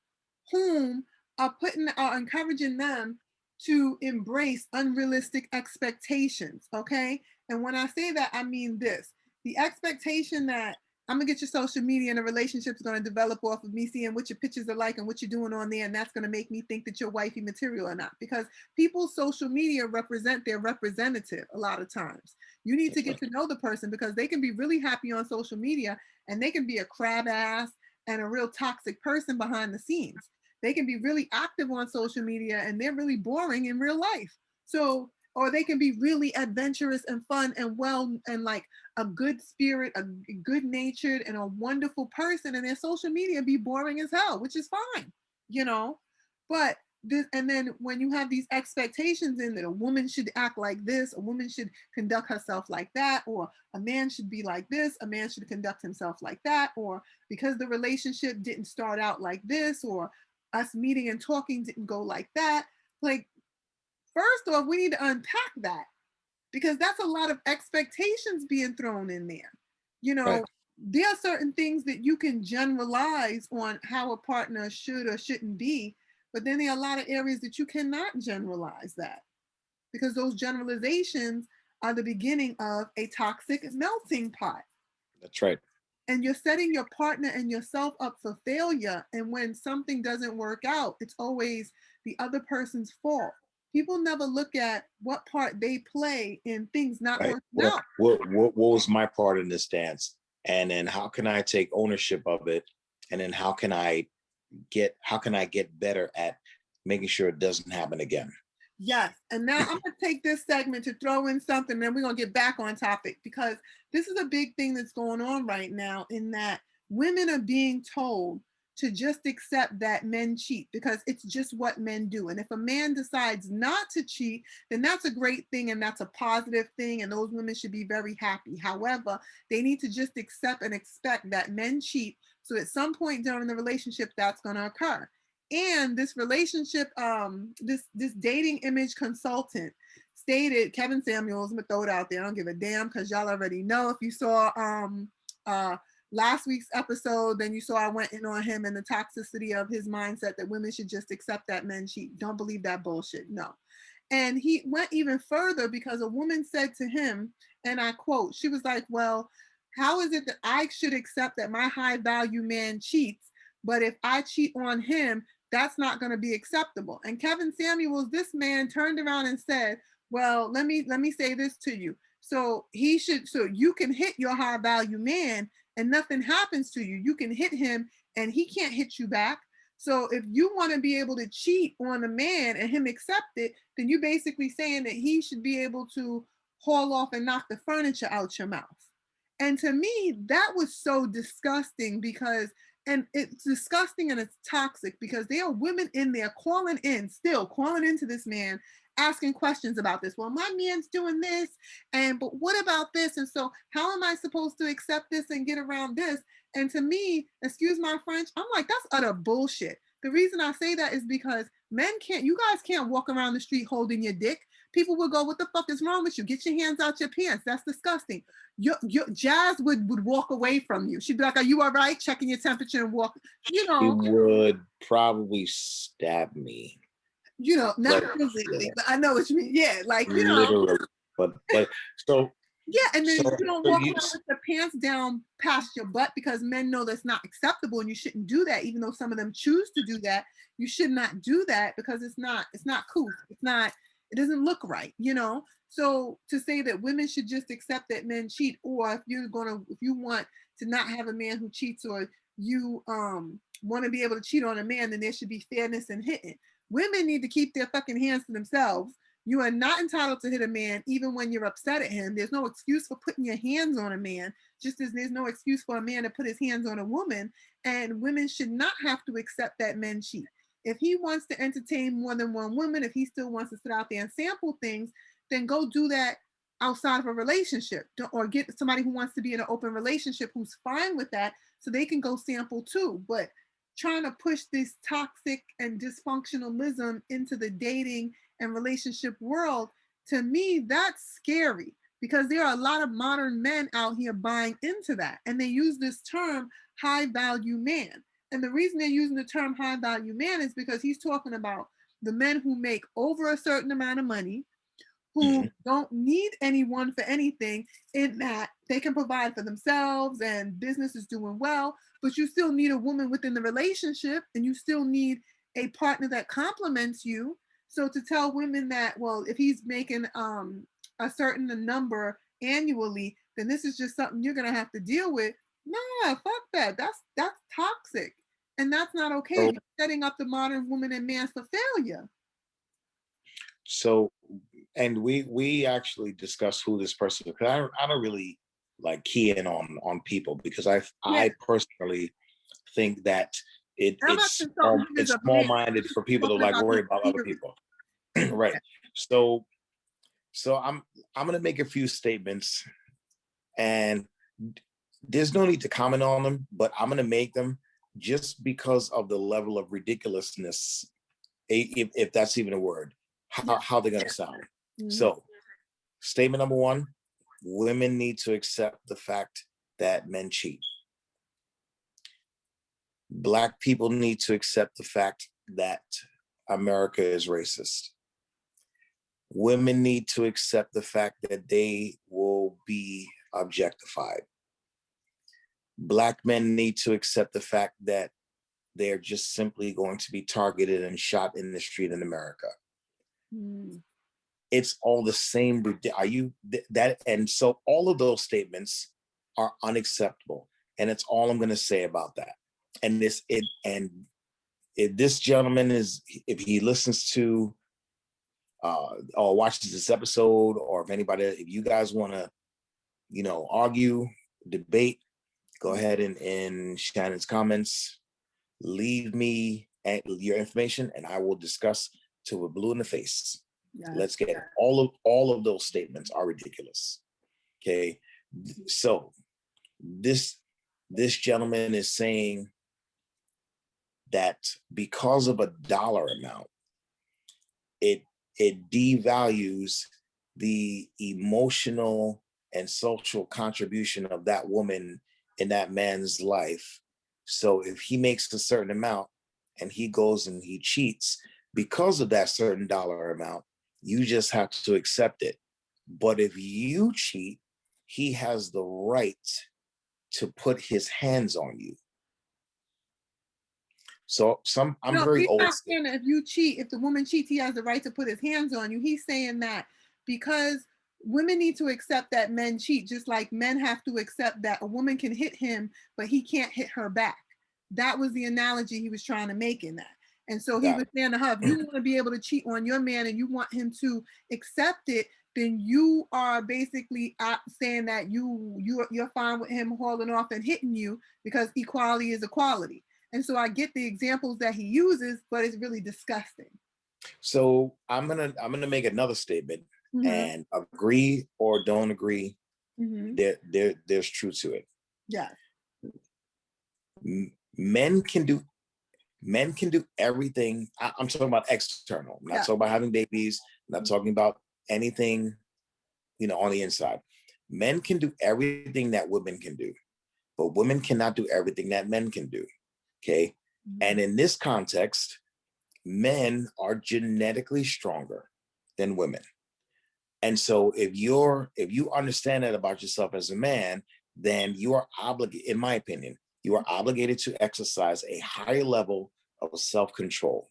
whom are encouraging them to embrace unrealistic expectations. Okay. And when I say that, I mean this: the expectation that I'm gonna get your social media, and a relationship's gonna develop off of me seeing what your pictures are like and what you're doing on there, and that's gonna make me think that you're wifey material or not. Because people's social media represent their representative a lot of times. You need to That's get right. to know the person, because they can be really happy on social media and they can be a crab ass and a real toxic person behind the scenes. They can be really active on social media and they're really boring in real life. So, or they can be really adventurous and fun and well and like a good spirit, a good natured and a wonderful person, and their social media be boring as hell, which is fine, you know. But this, and then when you have these expectations in that a woman should act like this, a woman should conduct herself like that, or a man should be like this, a man should conduct himself like that, or because the relationship didn't start out like this, or us meeting and talking didn't go like that. Like, first off, we need to unpack that, because that's a lot of expectations being thrown in there. You Right. know, there are certain things that you can generalize on how a partner should or shouldn't be, but then there are a lot of areas that you cannot generalize that, because those generalizations are the beginning of a toxic melting pot. That's right. And you're setting your partner and yourself up for failure. And when something doesn't work out, it's always the other person's fault. People never look at what part they play in things not Right. working out. What was my part in this dance? And then how can I take ownership of it? And then how can I get better at making sure it doesn't happen again? Yes. And now I'm going to take this segment to throw in something, then we're going to get back on topic, because this is a big thing that's going on right now, in that women are being told to just accept that men cheat because it's just what men do. And if a man decides not to cheat, then that's a great thing and that's a positive thing. And those women should be very happy. However, they need to just accept and expect that men cheat. So at some point during the relationship, that's going to occur. And this relationship, this dating image consultant stated, Kevin Samuels, I'm gonna throw it out there, I don't give a damn, because y'all already know. If you saw last week's episode, then you saw I went in on him and the toxicity of his mindset that women should just accept that men cheat. Don't believe that bullshit. No. And he went even further, because a woman said to him, and I quote, she was like, well, how is it that I should accept that my high value man cheats, but if I cheat on him, that's not going to be acceptable? And Kevin Samuels, this man, turned around and said, well, let me say this to you. So you can hit your high value man and nothing happens to you. You can hit him and he can't hit you back. So if you want to be able to cheat on a man and him accept it, then you're basically saying that he should be able to haul off and knock the furniture out your mouth. And to me, that was so disgusting, because, and it's disgusting and it's toxic, because there are women in there still calling into this man, asking questions about this. Well, my man's doing this, but what about this? And so how am I supposed to accept this and get around this? And to me, excuse my French, I'm like, that's utter bullshit. The reason I say that is because you guys can't walk around the street holding your dick. People will go, what the fuck is wrong with you? Get your hands out your pants. That's disgusting. Your Jazz would walk away from you. She'd be like, are you all right? Checking your temperature and walk, you He know. would probably stab me. Not But physically, yeah, but I know what you mean. Yeah, like, literally. But so yeah, and then so you don't so walk you around with the pants down past your butt, because men know that's not acceptable and you shouldn't do that. Even though some of them choose to do that, you should not do that, because it's not cool. It doesn't look right. So to say that women should just accept that men cheat, or if you want to not have a man who cheats, or you want to be able to cheat on a man, then there should be fairness in hitting. Women need to keep their fucking hands to themselves. You are not entitled to hit a man even when you're upset at him. There's no excuse for putting your hands on a man, just as there's no excuse for a man to put his hands on a woman. And women should not have to accept that men cheat. If he wants to entertain more than one woman, if he still wants to sit out there and sample things, then go do that outside of a relationship, or get somebody who wants to be in an open relationship who's fine with that, so they can go sample too. But trying to push this toxic and dysfunctionalism into the dating and relationship world, to me, that's scary, because there are a lot of modern men out here buying into that. And they use this term high value man. And the reason they're using the term high value man is because he's talking about the men who make over a certain amount of money, who Mhm. don't need anyone for anything, in that they can provide for themselves and business is doing well, but you still need a woman within the relationship and you still need a partner that complements you. So to tell women that, well, if he's making a certain number annually, then this is just something you're gonna have to deal with. Nah, fuck that. That's toxic. And that's not okay. So, You're setting up the modern woman and man for failure. so, and we actually discussed who this person is, because I don't really like key in on people, because Yeah. I personally think that I'm not insulting you as it's a small man. minded I'm for people to talking like about worry this about other theory. people. Right. So I'm gonna make a few statements, and there's no need to comment on them, but I'm gonna make them just because of the level of ridiculousness, if that's even a word, Yeah. how they're gonna sound. Mhm. So, statement number one: women need to accept the fact that men cheat. Black people need to accept the fact that America is racist. Women need to accept the fact that they will be objectified. Black men need to accept the fact that they're just simply going to be targeted and shot in the street in America. Mm. It's all the same. Are you that? And so all of those statements are unacceptable. And it's all I'm going to say about that. And if this gentleman is, if he listens to or watches this episode, or if you guys want to, argue, debate, go ahead and in Shannon's comments, leave me at your information, and I will discuss till we're blue in the face. Yeah. Let's get it. All of those statements are ridiculous. Okay, so this gentleman is saying that because of a dollar amount, it devalues the emotional and social contribution of that woman in that man's life. So if he makes a certain amount and he goes and he cheats because of that certain dollar amount, you just have to accept it. But if you cheat, he has the right to put his hands on you. So I'm No, very he's old not school. saying that if you cheat, if the woman cheats, he has the right to put his hands on you. He's saying that because women need to accept that men cheat, just like men have to accept that a woman can hit him, but he can't hit her back. That was the analogy he was trying to make in that. And so he Got was it. saying to her, if you want to be able to cheat on your man and you want him to accept it, then you are basically saying that you're fine with him hauling off and hitting you because equality is equality. And so I get the examples that he uses, but it's really disgusting. So I'm gonna make another statement, Mm-hmm. and agree or don't agree. Mm-hmm. There's truth to it. Yeah. Men can do everything. I'm talking about external. I'm not Yeah. talking about having babies. I'm not talking about anything, on the inside. Men can do everything that women can do, but women cannot do everything that men can do. Okay. And in this context, men are genetically stronger than women. And so if you understand that about yourself as a man, then you are obligated, in my opinion, you are obligated to exercise a higher level of self-control.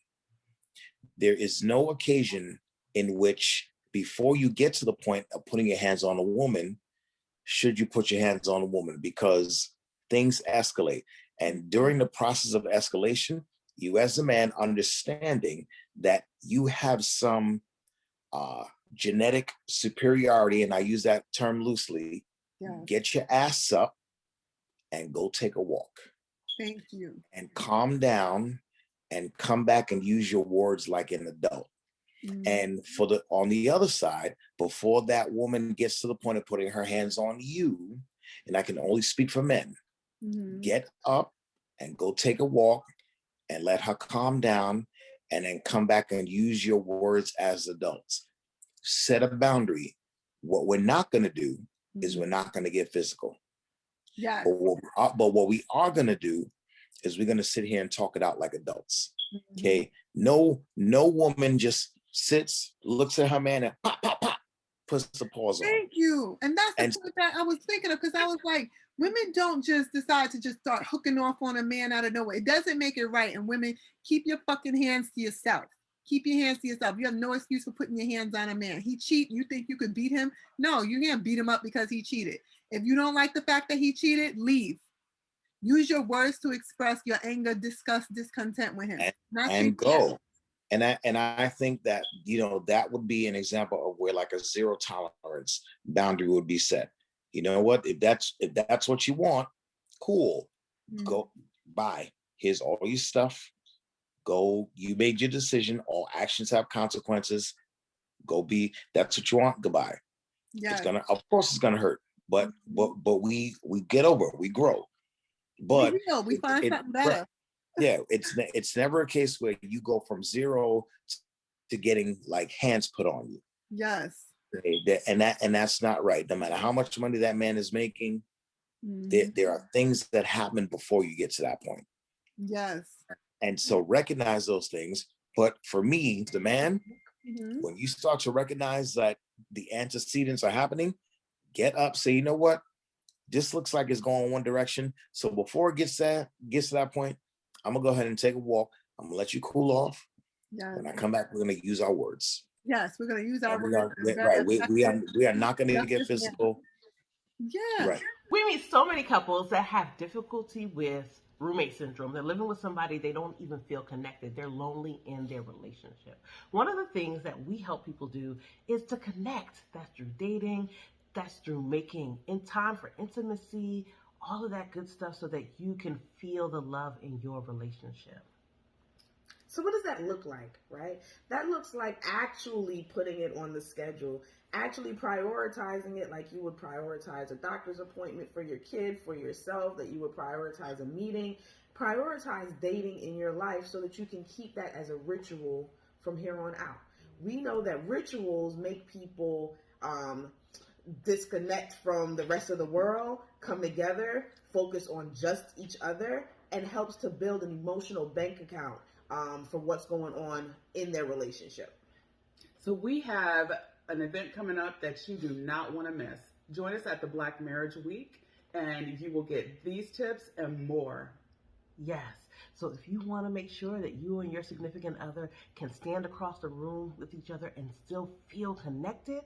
There is no occasion in which, before you get to the point of putting your hands on a woman, should you put your hands on a woman, because things escalate. And during the process of escalation, you as a man understanding that you have some uh, genetic superiority, and I use that term loosely, Yeah. get your ass up and go take a walk Thank you. and calm down and come back and use your words like an adult. Mm-hmm. And on the other side, before that woman gets to the point of putting her hands on you, and I can only speak for men, Mm-hmm. get up and go take a walk and let her calm down, and then come back and use your words as adults. Set a boundary. What we're not going to do is we're not going to get physical. Yes. But what we are going to do is we're going to sit here and talk it out like adults. Mm-hmm. Okay. No woman just sits, looks at her man and pop, pop, pop. puts a pause on. Thank you. And that's the And point that I was thinking of, because I was like, women don't just decide to just start hooking off on a man out of nowhere. It doesn't make it right. And women, keep your fucking hands to yourself. Keep your hands to yourself. You have no excuse for putting your hands on a man. He cheat. You think you could beat him? No, you can't beat him up because he cheated. If you don't like the fact that he cheated, leave. Use your words to express your anger, disgust, discontent with him. and go. And I think that, you know, that would be an example of where like a zero tolerance boundary would be set. You know what? If that's what you want, cool. Go, bye. Here's all your stuff. Go. You made your decision. All actions have consequences. Go be. That's what you want. Goodbye. Yeah. It's gonna. Of course, it's gonna hurt. But we get over it. We grow. But we find something better. Yeah, it's never a case where you go from zero to getting like hands put on you. Yes. And that's not right. No matter how much money that man is making, there are things that happen before you get to that point. Yes. And so recognize those things. But for me, the man, when you start to recognize that the antecedents are happening, get up, say, you know what? This looks like it's going one direction. So before it gets to that point, I'm gonna go ahead and take a walk. I'm gonna let you cool off. Yes. When I come back, we're gonna use our words. Yes, we're gonna use our words. Right. We are not gonna get physical. Yeah. Right. We meet so many couples that have difficulty with roommate syndrome. They're living with somebody they don't even feel connected. They're lonely in their relationship. One of the things that we help people do is to connect. That's through dating. That's through making in time for intimacy, all of that good stuff, so that you can feel the love in your relationship. So what does that look like, right? That looks like actually putting it on the schedule, actually prioritizing it like you would prioritize a doctor's appointment for your kid, for yourself, that you would prioritize a meeting. Prioritize dating in your life so that you can keep that as a ritual from here on out. We know that rituals make people disconnect from the rest of the world, come together, focus on just each other, and helps to build an emotional bank account for what's going on in their relationship. So we have an event coming up that you do not want to miss. Join us at the Black Marriage Week, and you will get these tips and more. Yes. So if you want to make sure that you and your significant other can stand across the room with each other and still feel connected,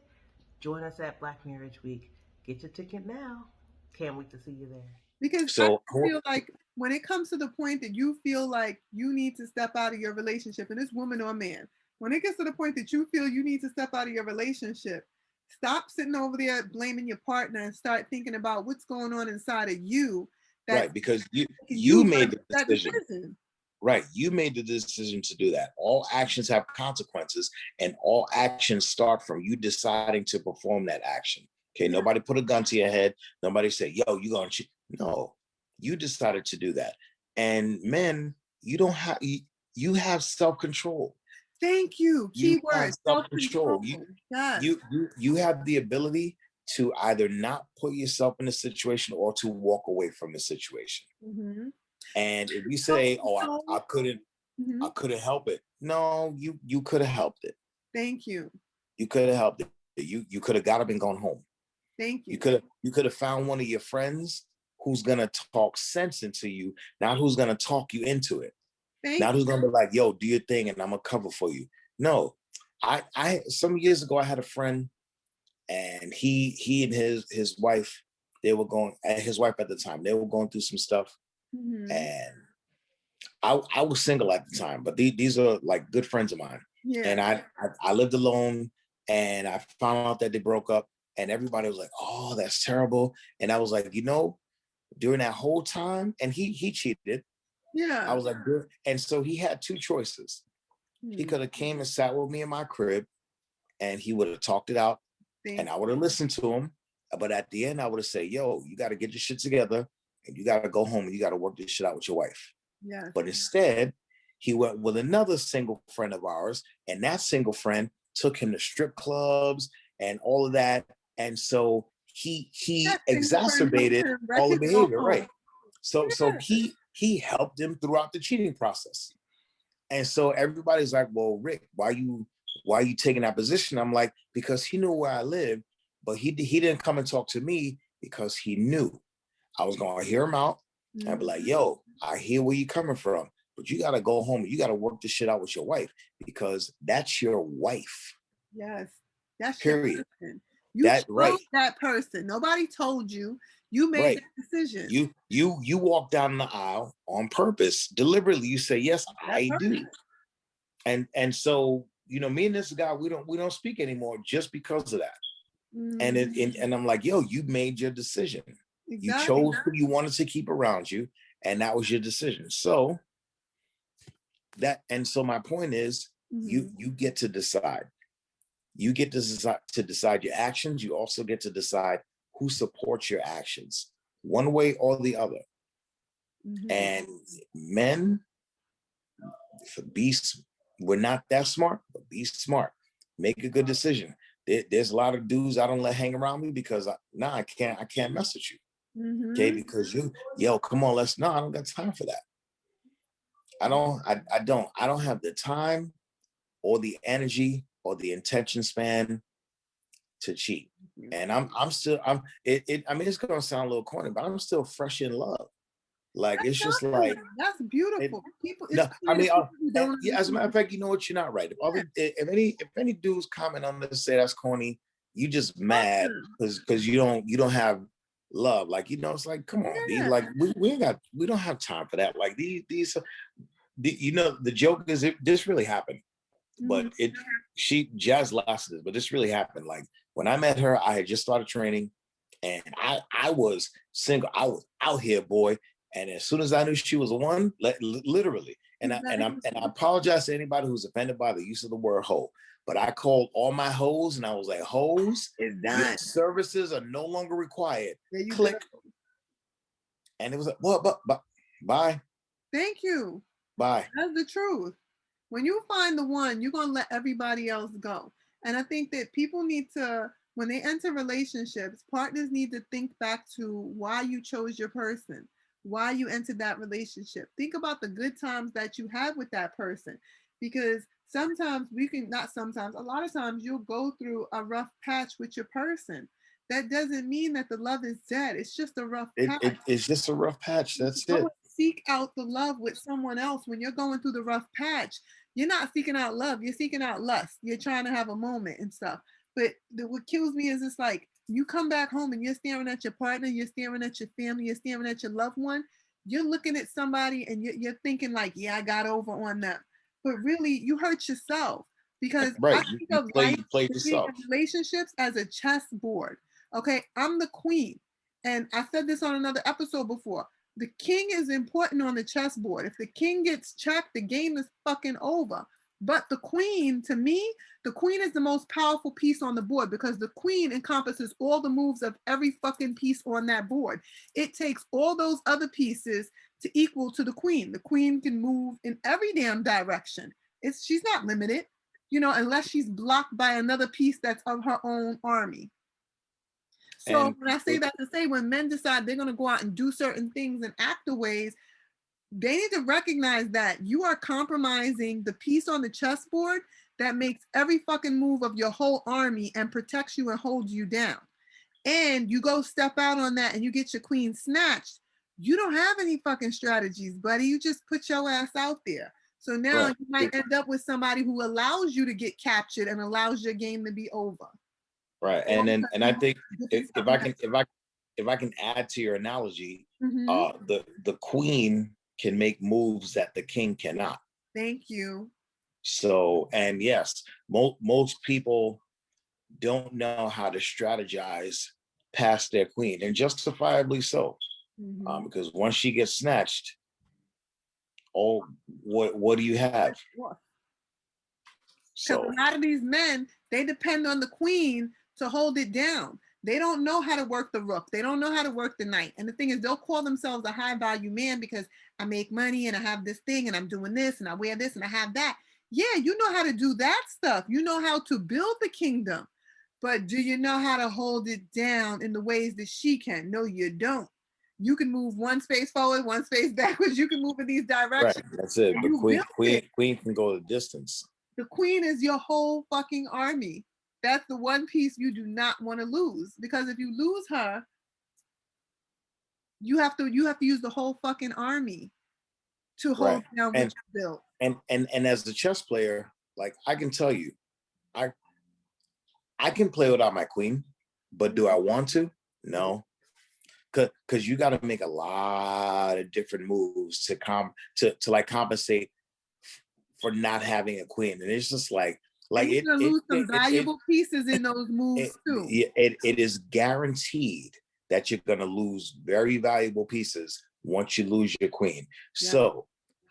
join us at Black Marriage Week. Get your ticket now. Can't wait to see you there. Because I feel like when it comes to the point that you feel like you need to step out of your relationship, and it's woman or man, when it gets to the point that you feel you need to step out of your relationship, stop sitting over there blaming your partner and start thinking about what's going on inside of you. Right, because you made the decision. Right, you made the decision to do that. All actions have consequences, and all actions start from you deciding to perform that action. Okay, nobody put a gun to your head. Nobody said, yo, you're gonna cheat. No, you decided to do that. And men, you have self-control. Thank you. Keyword, self-control. Yes. You have the ability to either not put yourself in a situation or to walk away from the situation. And if you say, oh, I couldn't help it. No, you could have helped it. Thank you. You could have helped it. You could have got up and gone home. Thank you. You could have found one of your friends who's gonna talk sense into you, not who's gonna talk you into it. Not who's gonna be like, yo, do your thing and I'm gonna cover for you. No. I some years ago I had a friend, and he and his wife, his wife at the time, they were going through some stuff. And I was single at the time, but these are like good friends of mine. Yeah. And I lived alone, and I found out that they broke up, and everybody was like, oh, that's terrible. And I was like, during that whole time, and he cheated. Yeah. I was like, good. And so he had two choices. He could have came and sat with me in my crib, and he would have talked it out, and I would have listened to him. But at the end, I would have said, yo, you got to get your shit together, and you got to go home, and you got to work this shit out with your wife. Yeah. But instead, he went with another single friend of ours, and that single friend took him to strip clubs and all of that. And so he exacerbated all the behavior, right? So he helped him throughout the cheating process. And so everybody's like, well, Rick, why you why are you taking that position? I'm like, because he knew where I lived, but he didn't come and talk to me because he knew I was going to hear him out. I'd be like, yo, I hear where you're coming from, but you got to go home. You got to work this shit out with your wife because that's your wife. Yes. That's period. Your person. You That chose right. that person. Nobody told you. You made Right. that decision. You walk down the aisle on purpose, deliberately. You say, yes, I do. And so, you know, me and this guy, we don't speak anymore just because of that. And I'm like, yo, you made your decision. Exactly. You chose who you wanted to keep around you, and that was your decision. So my point is, you get to decide. You get to decide your actions. You also get to decide who supports your actions, one way or the other. And men, we're not that smart, but be smart. Make a good decision. There's a lot of dudes I don't let hang around me because I can't mess with you. Okay, because come on, I don't got time for that. I don't have the time or the energy or the intention span to cheat. And it's gonna sound a little corny, but I'm still fresh in love. Like, it's just like, that's beautiful. People, no, I mean, as a matter of fact, you know what? You're not right. If any dudes comment on this, say that's corny, you just mad because you don't have love. Like, you know, it's like, come on, D. Like, we don't have time for that. Like, these you know, the joke is, this really happened, but Jazz laughs at this, but this really happened. Like, when I met her, I had just started training, and I was single. I was out here, boy. And as soon as I knew she was the one, literally, and I apologize to anybody who's offended by the use of the word hoe, but I called all my hoes, and I was like, hoes, your services are no longer required. Click. Go. And it was like, well, but bye. Thank you. Bye. That's the truth. When you find the one, you're going to let everybody else go. And I think that people need to, when they enter relationships, partners need to think back to why you chose your person, why you entered that relationship. Think about the good times that you had with that person, because sometimes a lot of times you'll go through a rough patch with your person. That doesn't mean that the love is dead. It's just a rough patch. It's just a rough patch. That's it. Seek out the love with someone else. When you're going through the rough patch, you're not seeking out love. You're seeking out lust. You're trying to have a moment and stuff. But what kills me is, it's like, you come back home and you're staring at your partner, you're staring at your family, you're staring at your loved one. You're looking at somebody and you're thinking like, yeah, I got over on them. But really, you hurt yourself, because I think of relationships as a chessboard. Okay, I'm the queen. And I said this on another episode before. The king is important on the chessboard. If the king gets checked, the game is fucking over. But the queen, to me, the queen is the most powerful piece on the board, because the queen encompasses all the moves of every fucking piece on that board. It takes all those other pieces to equal to the queen. The queen can move in every damn direction. She's not limited, unless she's blocked by another piece that's of her own army. So when I say that to say, when men decide they're going to go out and do certain things and act the ways, they need to recognize that you are compromising the piece on the chessboard that makes every fucking move of your whole army and protects you and holds you down. And you go step out on that and you get your queen snatched. You don't have any fucking strategies, buddy. You just put your ass out there. So now you might end up with somebody who allows you to get captured and allows your game to be over. Right. And I think if I can add to your analogy, the queen can make moves that the king cannot. Thank you. So, and yes, most people don't know how to strategize past their queen, and justifiably so, because once she gets snatched, what do you have? So a lot of these men, they depend on the queen to hold it down. They don't know how to work the rook. They don't know how to work the knight. And the thing is, they'll call themselves a high value man because I make money and I have this thing and I'm doing this and I wear this and I have that. Yeah, you know how to do that stuff. You know how to build the kingdom. But do you know how to hold it down in the ways that she can? No, you don't. You can move one space forward, one space backwards. You can move in these directions. Right, that's it. But queen can go the distance. The queen is your whole fucking army. That's the one piece you do not want to lose, because if you lose her, you have to use the whole fucking army to hold Right. down what And you built. and as the chess player, like I can tell you, I I can play without my queen, but do I want to? No. Cause you got to make a lot of different moves to like compensate for not having a queen, and it's just like And you're it gonna it lose some it it valuable pieces in those moves it, too. it is guaranteed that you're going to lose very valuable pieces once you lose your queen. Yeah. So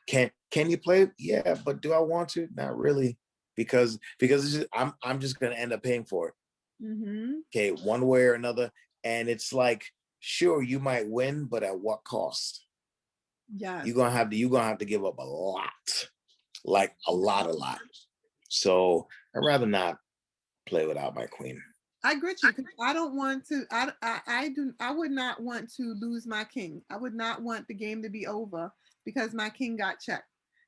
can you play? Yeah, but do I want to? Not really, because I'm just going to end up paying for it. Mm-hmm. Okay, one way or another, and it's like, sure, you might win, but at what cost? Yes. You're gonna have to give up a lot, like a lot. So I'd rather not play without my queen. I agree with you, because I don't want to. I would not want to lose my king. I would not want the game to be over because my king got checked.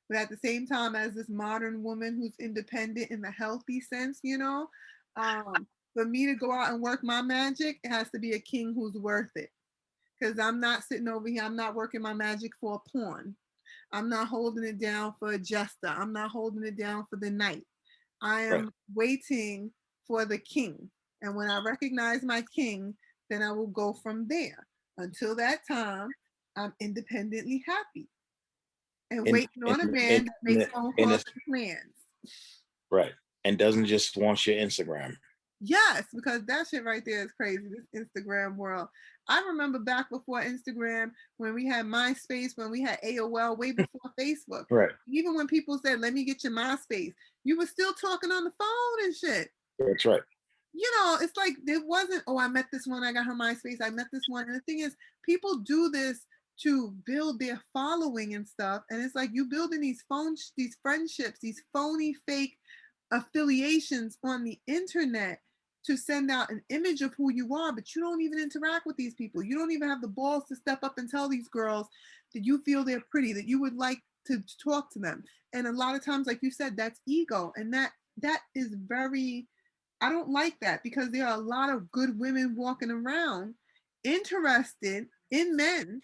But at the same time, as this modern woman who's independent in the healthy sense, for me to go out and work my magic, it has to be a king who's worth it. Because I'm not sitting over here. I'm not working my magic for a pawn. I'm not holding it down for a jester. I'm not holding it down for the knight. I Right. am waiting for the king. And when I recognize my king, then I will go from there. Until that time, I'm independently happy and In waiting in on a man in that in makes the, phone in calls the, and plans. right, and doesn't just want your Instagram. Yes, because that shit right there is crazy. This Instagram world. I remember back before Instagram, when we had MySpace, when we had AOL, way before Facebook. Right. Even when people said, "Let me get your MySpace," you were still talking on the phone and shit. That's right. It's like it wasn't, oh, I met this one, I got her MySpace, I met this one. And the thing is, people do this to build their following and stuff. And it's like you building these friendships, these phony fake affiliations on the internet to send out an image of who you are, but you don't even interact with these people. You don't even have the balls to step up and tell these girls that you feel they're pretty, that you would like to talk to them. And a lot of times, like you said, that's ego. And that is very, I don't like that, because there are a lot of good women walking around interested in men,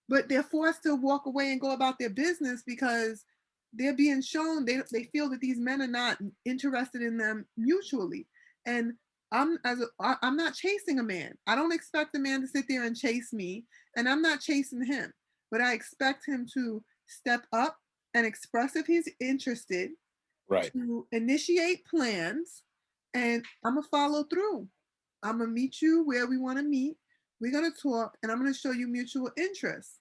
but they're forced to walk away and go about their business because they're being shown they feel that these men are not interested in them mutually. And I'm not chasing a man. I don't expect a man to sit there and chase me, and I'm not chasing him. But I expect him to step up and express if he's interested, Right. to initiate plans, and I'm gonna follow through. I'm gonna meet you where we want to meet. We're gonna talk, and I'm gonna show you mutual interest.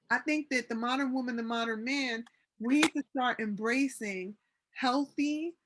I think that the modern woman, the modern man, we need to start embracing healthy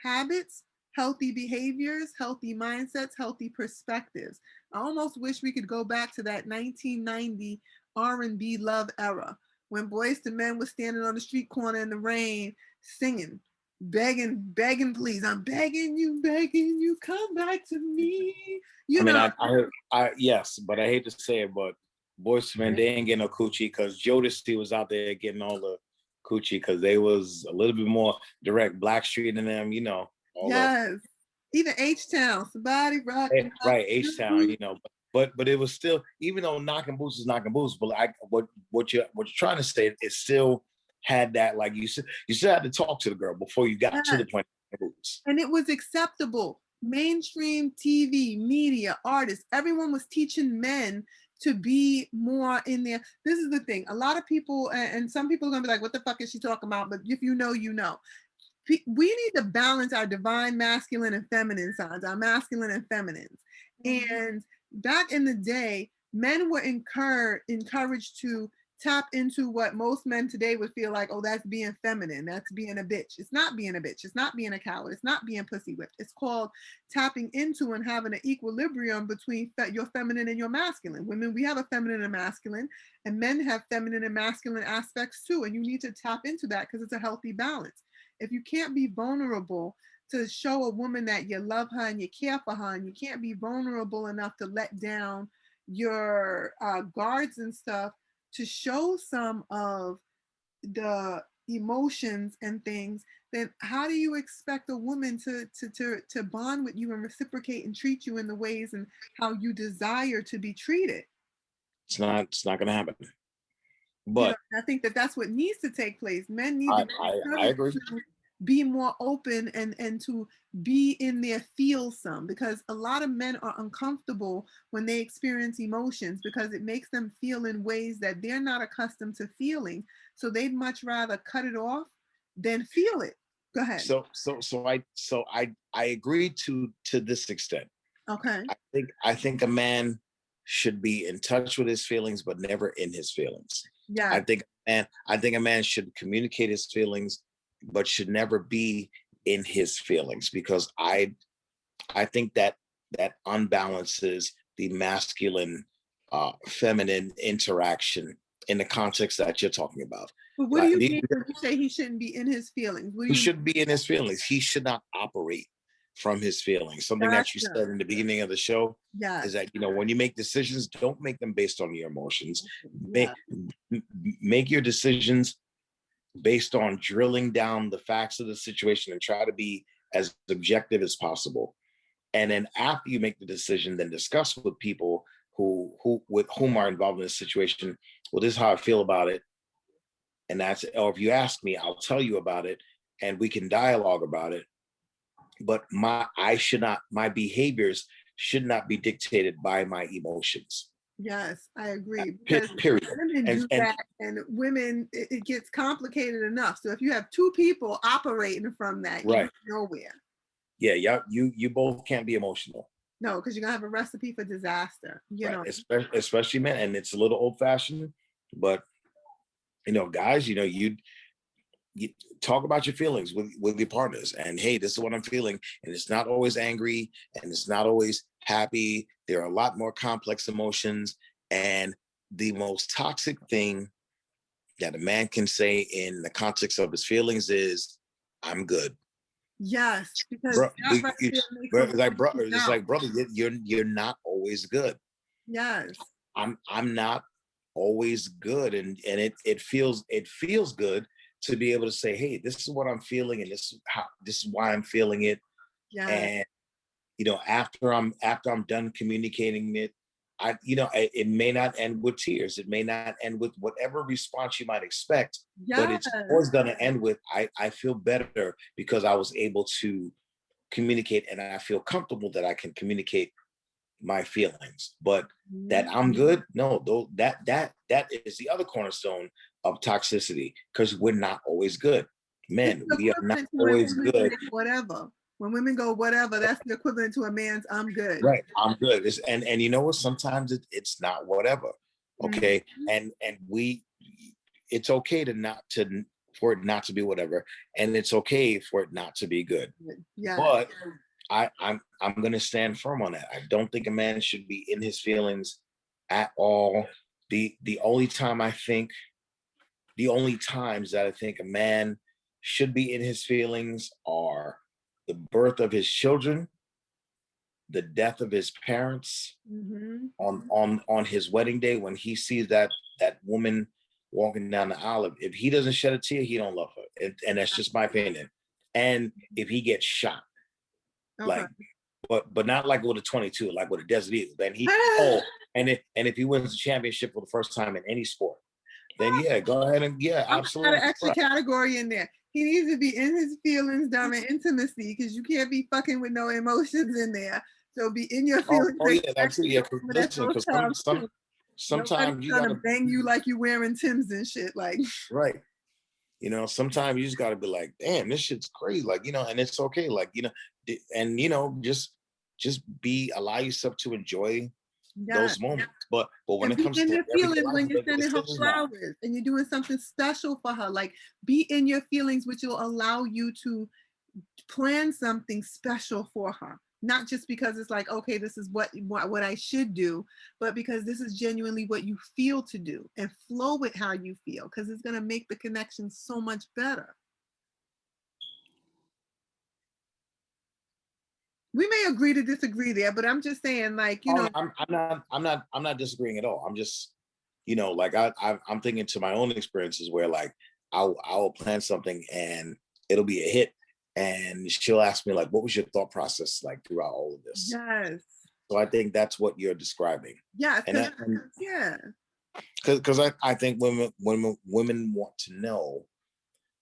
habits, healthy behaviors, healthy mindsets, healthy perspectives. I almost wish we could go back to that 1990 R&B love era when Boys to Men was standing on the street corner in the rain singing, begging, please, I'm begging you, come back to me. I You mean, know, yes, but I hate to say it, but Boyz II Men, they ain't getting no coochie because Jodeci was out there getting all the coochie because they was a little bit more direct. Blackstreet and them, all the yes. Even H Town, somebody rock my right H Town, boot. but it was still, even though knocking boots is knocking boots, but what you're trying to say, it still had that, like you still had to talk to the girl before you got to Yes. the point of boots. And it was acceptable. Mainstream TV, media, artists, everyone was teaching men to be more in there. This is the thing. A lot of people, and some people are going to be like, what the fuck is she talking about? But if you know, you know. We need to balance our divine masculine and feminine sides, our masculine and feminines. And back in the day, men were encouraged to tap into what most men today would feel like, oh, that's being feminine, that's being a bitch. It's not being a bitch, it's not being a coward, it's not being pussy whipped. It's called tapping into and having an equilibrium between your feminine and your masculine. Women, we have a feminine and masculine, and men have feminine and masculine aspects too. And you need to tap into that because it's a healthy balance. If you can't be vulnerable to show a woman that you love her and you care for her, and you can't be vulnerable enough to let down your guards and stuff, to show some of the emotions and things, then how do you expect a woman to bond with you and reciprocate and treat you in the ways and how you desire to be treated? It's not going to happen. You know, But I think that that's what needs to take place. Men need to I agree. be more open and to be in their feel some, because a lot of men are uncomfortable when they experience emotions because it makes them feel in ways that they're not accustomed to feeling. So they'd much rather cut it off than feel it. Go ahead. So I agree to this extent. Okay. I think a man should be in touch with his feelings, but never in his feelings. Yeah. I think a man should communicate his feelings, but should never be in his feelings, because I think that unbalances the masculine feminine interaction in the context that you're talking about. But what do Like you mean when you say he shouldn't be in his feelings? What do he you mean? should be in his feelings. He should not operate from his feelings. Something that you Gotcha. said in the beginning of the show Yeah. is that, when you make decisions, don't make them based on your emotions. Yeah. Make your decisions based on drilling down the facts of the situation and try to be as objective as possible. And then after you make the decision, then discuss with people who with whom are involved in this situation. Well, this is how I feel about it. And that's, or if you ask me, I'll tell you about it and we can dialogue about it. But my behaviors should not be dictated by my emotions. Yes, I agree. Because Period. women do that, and women, it gets complicated enough. So if you have two people operating from that, you Right. get nowhere. Yeah, you both can't be emotional. No, because you're gonna have a recipe for disaster. You know. Especially men, and it's a little old fashioned, but guys, you talk about your feelings with your partners, and hey, this is what I'm feeling, and it's not always angry, and it's not always happy. There are a lot more complex emotions, and the most toxic thing that a man can say in the context of his feelings is, "I'm good." Yes, because Bro, that right there makes it's like, brother, you're not always good. Yes. I'm not always good, and it feels good to be able to say, hey, this is what I'm feeling, and this is why I'm feeling it. Yeah. And after I'm done communicating it, it may not end with tears, it may not end with whatever response you might expect. Yes. But it's always going to end with, I feel better because I was able to communicate, and I feel comfortable that I can communicate my feelings. But that I'm good, no, though, that is the other cornerstone of toxicity, because we're not always good. Men, we are not always good. Whatever. When women go whatever, that's the equivalent to a man's "I'm good." Right, I'm good. And you know what? Sometimes it's not whatever. Okay, and it's okay for it not to be whatever, and it's okay for it not to be good. Yeah. But I'm going to stand firm on that. I don't think a man should be in his feelings at all. The only times that I think a man should be in his feelings are the birth of his children, the death of his parents, on his wedding day, when he sees that woman walking down the aisle. If he doesn't shed a tear, he don't love her, and that's just my opinion. And if he gets shot, like, but not like with a 22, like with a Desert Eagle. Then and if he wins the championship for the first time in any sport, then yeah, go ahead and absolutely. Got an extra category in there. He needs to be in his feelings, down in intimacy, because you can't be fucking with no emotions in there. So be in your feelings. That's it. Yeah, because sometimes you gotta bang you like you wearing Timbs and shit, like. Right. Sometimes you just gotta be like, damn, this shit's crazy, like, and it's okay, like, and just allow yourself to enjoy those moments. But when it comes to your feelings, when you're sending her flowers and you're doing something special for her, like, be in your feelings, which will allow you to plan something special for her. Not just because it's like, okay, this is what I should do, but because this is genuinely what you feel to do, and flow with how you feel, because it's going to make the connection so much better. We may agree to disagree there, but I'm just saying, like, I'm not disagreeing at all. I'm just, like, I'm thinking to my own experiences where, like, I'll plan something and it'll be a hit. And she'll ask me like, what was your thought process like throughout all of this? Yes. So I think that's what you're describing. Yes. And Yeah. because I think women want to know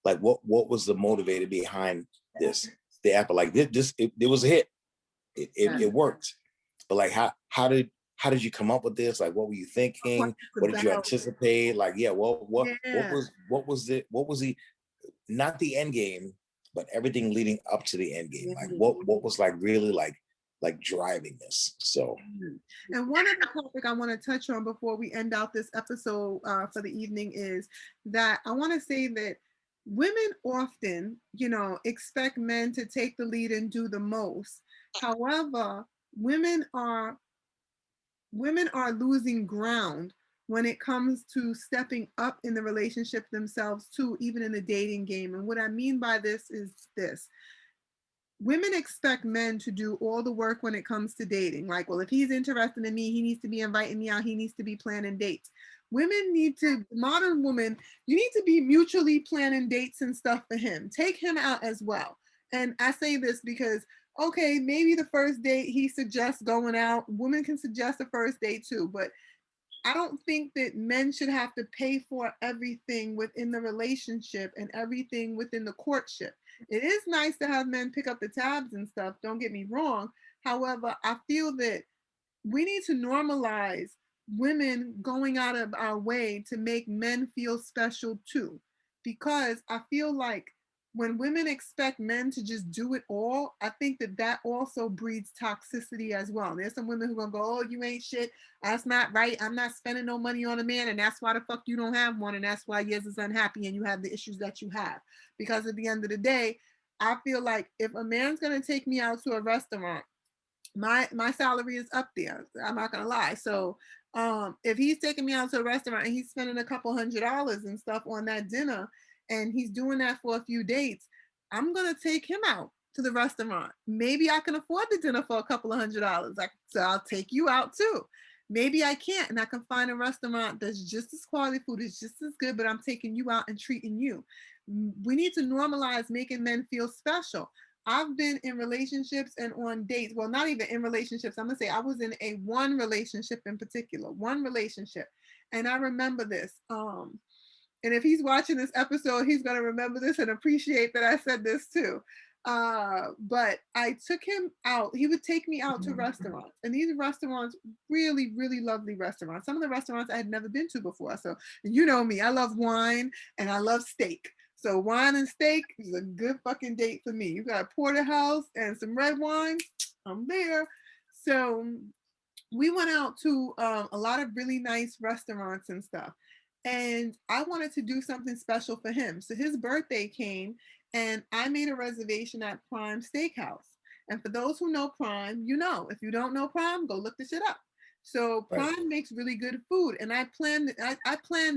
like what was the motivator behind this the apple like it was a hit. It worked. But like how did you come up with this? Like what were you thinking? What did you anticipate? Like, yeah, well, what was it? What was the not the end game, but everything leading up to the end game? Like what was like really like driving this? So and one other topic I want to touch on before we end out this episode for the evening is that I want to say that women often, expect men to take the lead and do the most. However, women are losing ground when it comes to stepping up in the relationship themselves too, even in the dating game. And what I mean by this is this: women expect men to do all the work when it comes to dating. Like, well, if he's interested in me, he needs to be inviting me out, he needs to be planning dates. Women need to, modern women, you need to be mutually planning dates and stuff for him. Take him out as well. And I say this because, okay, maybe the first date he suggests going out, women can suggest a first date too, but I don't think that men should have to pay for everything within the relationship and everything within the courtship. It is nice to have men pick up the tabs and stuff, don't get me wrong. However, I feel that we need to normalize women going out of our way to make men feel special too. Because I feel like when women expect men to just do it all, I think that that also breeds toxicity as well. There's some women who are gonna go, oh, you ain't shit. That's not right. I'm not spending no money on a man, and that's why the fuck you don't have one, and that's why yours is unhappy and you have the issues that you have. Because at the end of the day, I feel like if a man's gonna take me out to a restaurant, my salary is up there. I'm not gonna lie. So if he's taking me out to a restaurant and he's spending a couple $100s and stuff on that dinner, and he's doing that for a few dates, I'm gonna take him out to the restaurant. Maybe I can afford the dinner for a couple of $100. Like, so I'll take you out too. Maybe I can't, and I can find a restaurant that's just as quality food, is just as good, but I'm taking you out and treating you. We need to normalize making men feel special. I've been in relationships and on dates. Well, not even in relationships. I'm gonna say I was in a one relationship in particular, one relationship. And I remember this. And if he's watching this episode, he's gonna remember this and appreciate that I said this too. But I took him out. He would take me out to restaurants, and these restaurants, really, really lovely restaurants. Some of the restaurants I had never been to before. So you know me, I love wine and I love steak. So wine and steak is a good fucking date for me. You got a porterhouse and some red wine, I'm there. So we went out to a lot of really nice restaurants and stuff. And I wanted to do something special for him. So his birthday came and I made a reservation at Prime Steakhouse. And for those who know Prime, you know. If you don't know Prime, go look this shit up. So Prime right. makes really good food. And I planned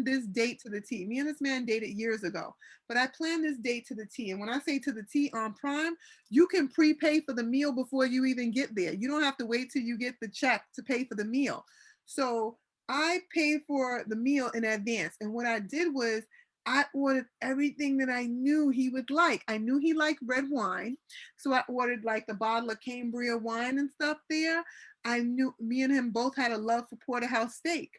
this date to the T. Me and this man dated years ago, but I planned this date to the T. And when I say to the T on Prime, you can prepay for the meal before you even get there. You don't have to wait till you get the check to pay for the meal. So I paid for the meal in advance. And what I did was I ordered everything that I knew he would like. I knew he liked red wine. So I ordered like the bottle of Cambria wine and stuff there. I knew me and him both had a love for porterhouse steak.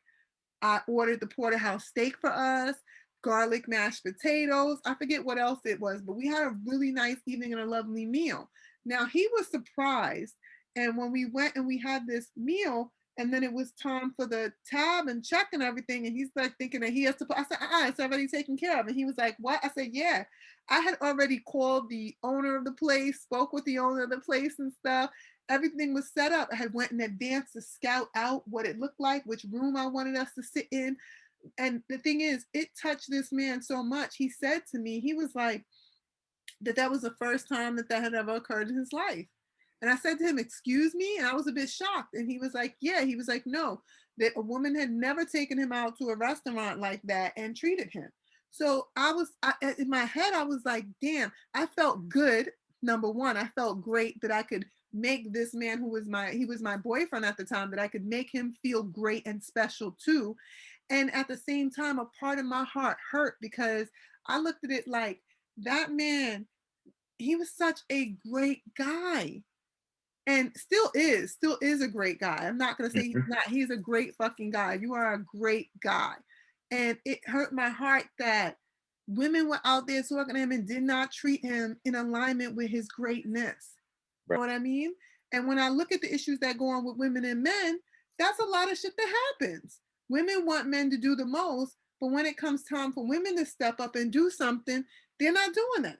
I ordered the porterhouse steak for us, garlic mashed potatoes. I forget what else it was, but we had a really nice evening and a lovely meal. Now he was surprised. And when we went and we had this meal, and then it was time for the tab and check and everything, and he's like thinking that he has to put, I said, it's already taken care of. And he was like, what? I said, yeah. I had already called the owner of the place, spoke with the owner of the place and stuff. Everything was set up. I had went in advance to scout out what it looked like, which room I wanted us to sit in. And the thing is, it touched this man so much. He said to me, he was like, that was the first time that had ever occurred in his life. And I said to him, excuse me? And I was a bit shocked. And he was like, yeah. He was like, no, that a woman had never taken him out to a restaurant like that and treated him. So in my head, I was like, damn, I felt good. Number one, I felt great that I could make this man he was my boyfriend at the time, that I could make him feel great and special too. And at the same time, a part of my heart hurt because I looked at it like that man, he was such a great guy and still is a great guy. I'm not going to say he's Mhm. not. He's a great fucking guy. You are a great guy. And it hurt my heart that women were out there talking to him and did not treat him in alignment with his greatness. You Right. know what I mean? And when I look at the issues that go on with women and men, that's a lot of shit that happens. Women want men to do the most, but when it comes time for women to step up and do something, they're not doing it.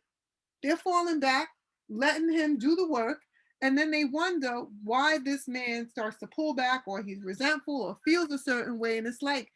They're falling back, letting him do the work, and then they wonder why this man starts to pull back or he's resentful or feels a certain way. And it's like,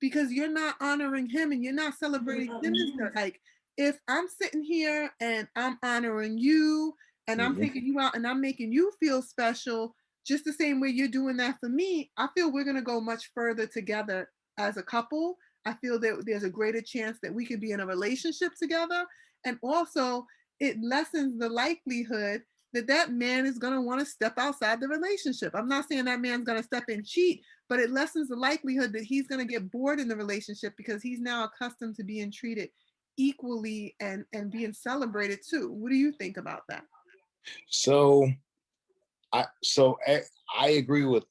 because you're not honoring him and you're not celebrating him as like, if I'm sitting here and I'm honoring you and I'm Mhm. taking you out and I'm making you feel special just the same way you're doing that for me, I feel we're going to go much further together as a couple. I feel that there's a greater chance that we could be in a relationship together. And also, it lessens the likelihood that that man is going to want to step outside the relationship. I'm not saying that man's going to step and cheat, but it lessens the likelihood that he's going to get bored in the relationship because he's now accustomed to being treated equally and being celebrated too. What do you think about that? So I agree with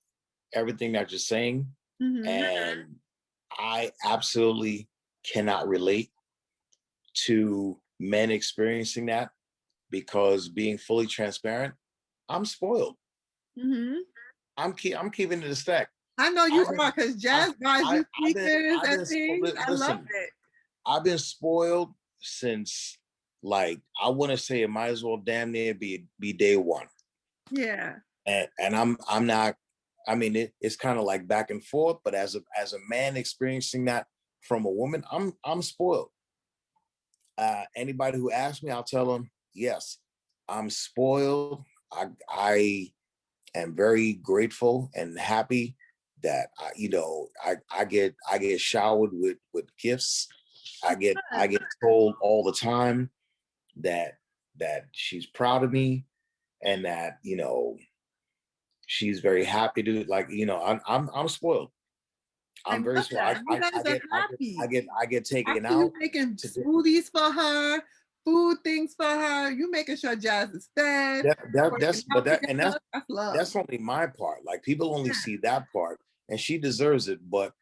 everything that you're saying, Mm-hmm. and I absolutely cannot relate to men experiencing that because being fully transparent, I'm spoiled. Mm-hmm. I'm keeping it a stack. I know you I've been are because I, Jazz buys I you sneakers I've and been things. I love listen. it. I've been spoiled since, like, I want to say it might as well damn near be day one. Yeah. And I'm not. I mean, it's kind of like back and forth. But as a man experiencing that from a woman, I'm spoiled. Anybody who asks me, I'll tell them yes, I'm spoiled. I am very grateful and happy that I get showered with gifts. I get told all the time that she's proud of me and that she's very happy to, like, I'm spoiled. I I'm very love spoiled. that. You guys are happy. I get I taken see you out making to di- smoothies for her, food things for her. You making sure Jazz is fed, working that's but out that and together. That's love. that's only my part. Like, people only see that part, and she deserves it. But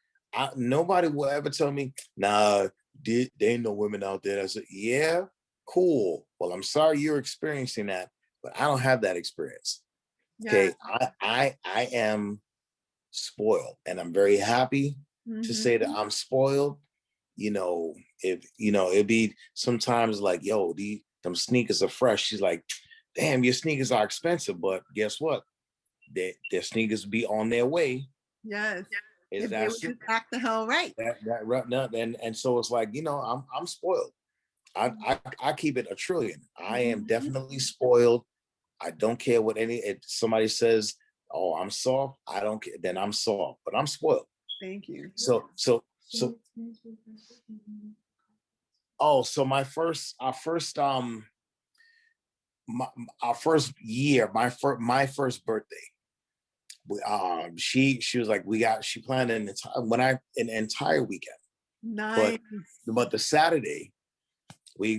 nobody will ever tell me, "Nah, there ain't no women out there." I said, "Yeah, cool. Well, I'm sorry you're experiencing that, but I don't have that experience." Yeah. Okay, I am spoiled, and I'm very happy to Mm-hmm. say that I'm spoiled. If it'd be sometimes like, "Yo, them sneakers are fresh." She's like, "Damn, your sneakers are expensive," but guess what? Their sneakers be on their way. Yes. Is If they that would simple? just act the hell right. And so it's like, I'm spoiled. I keep it a trillion. I am Mhm. definitely spoiled. I don't care what if somebody says, "Oh, I'm soft," I don't care. Then I'm soft, but I'm spoiled. Thank you. So oh, so my, our first year, my first birthday. She was like, she planned an entire weekend, but Nice. the Saturday,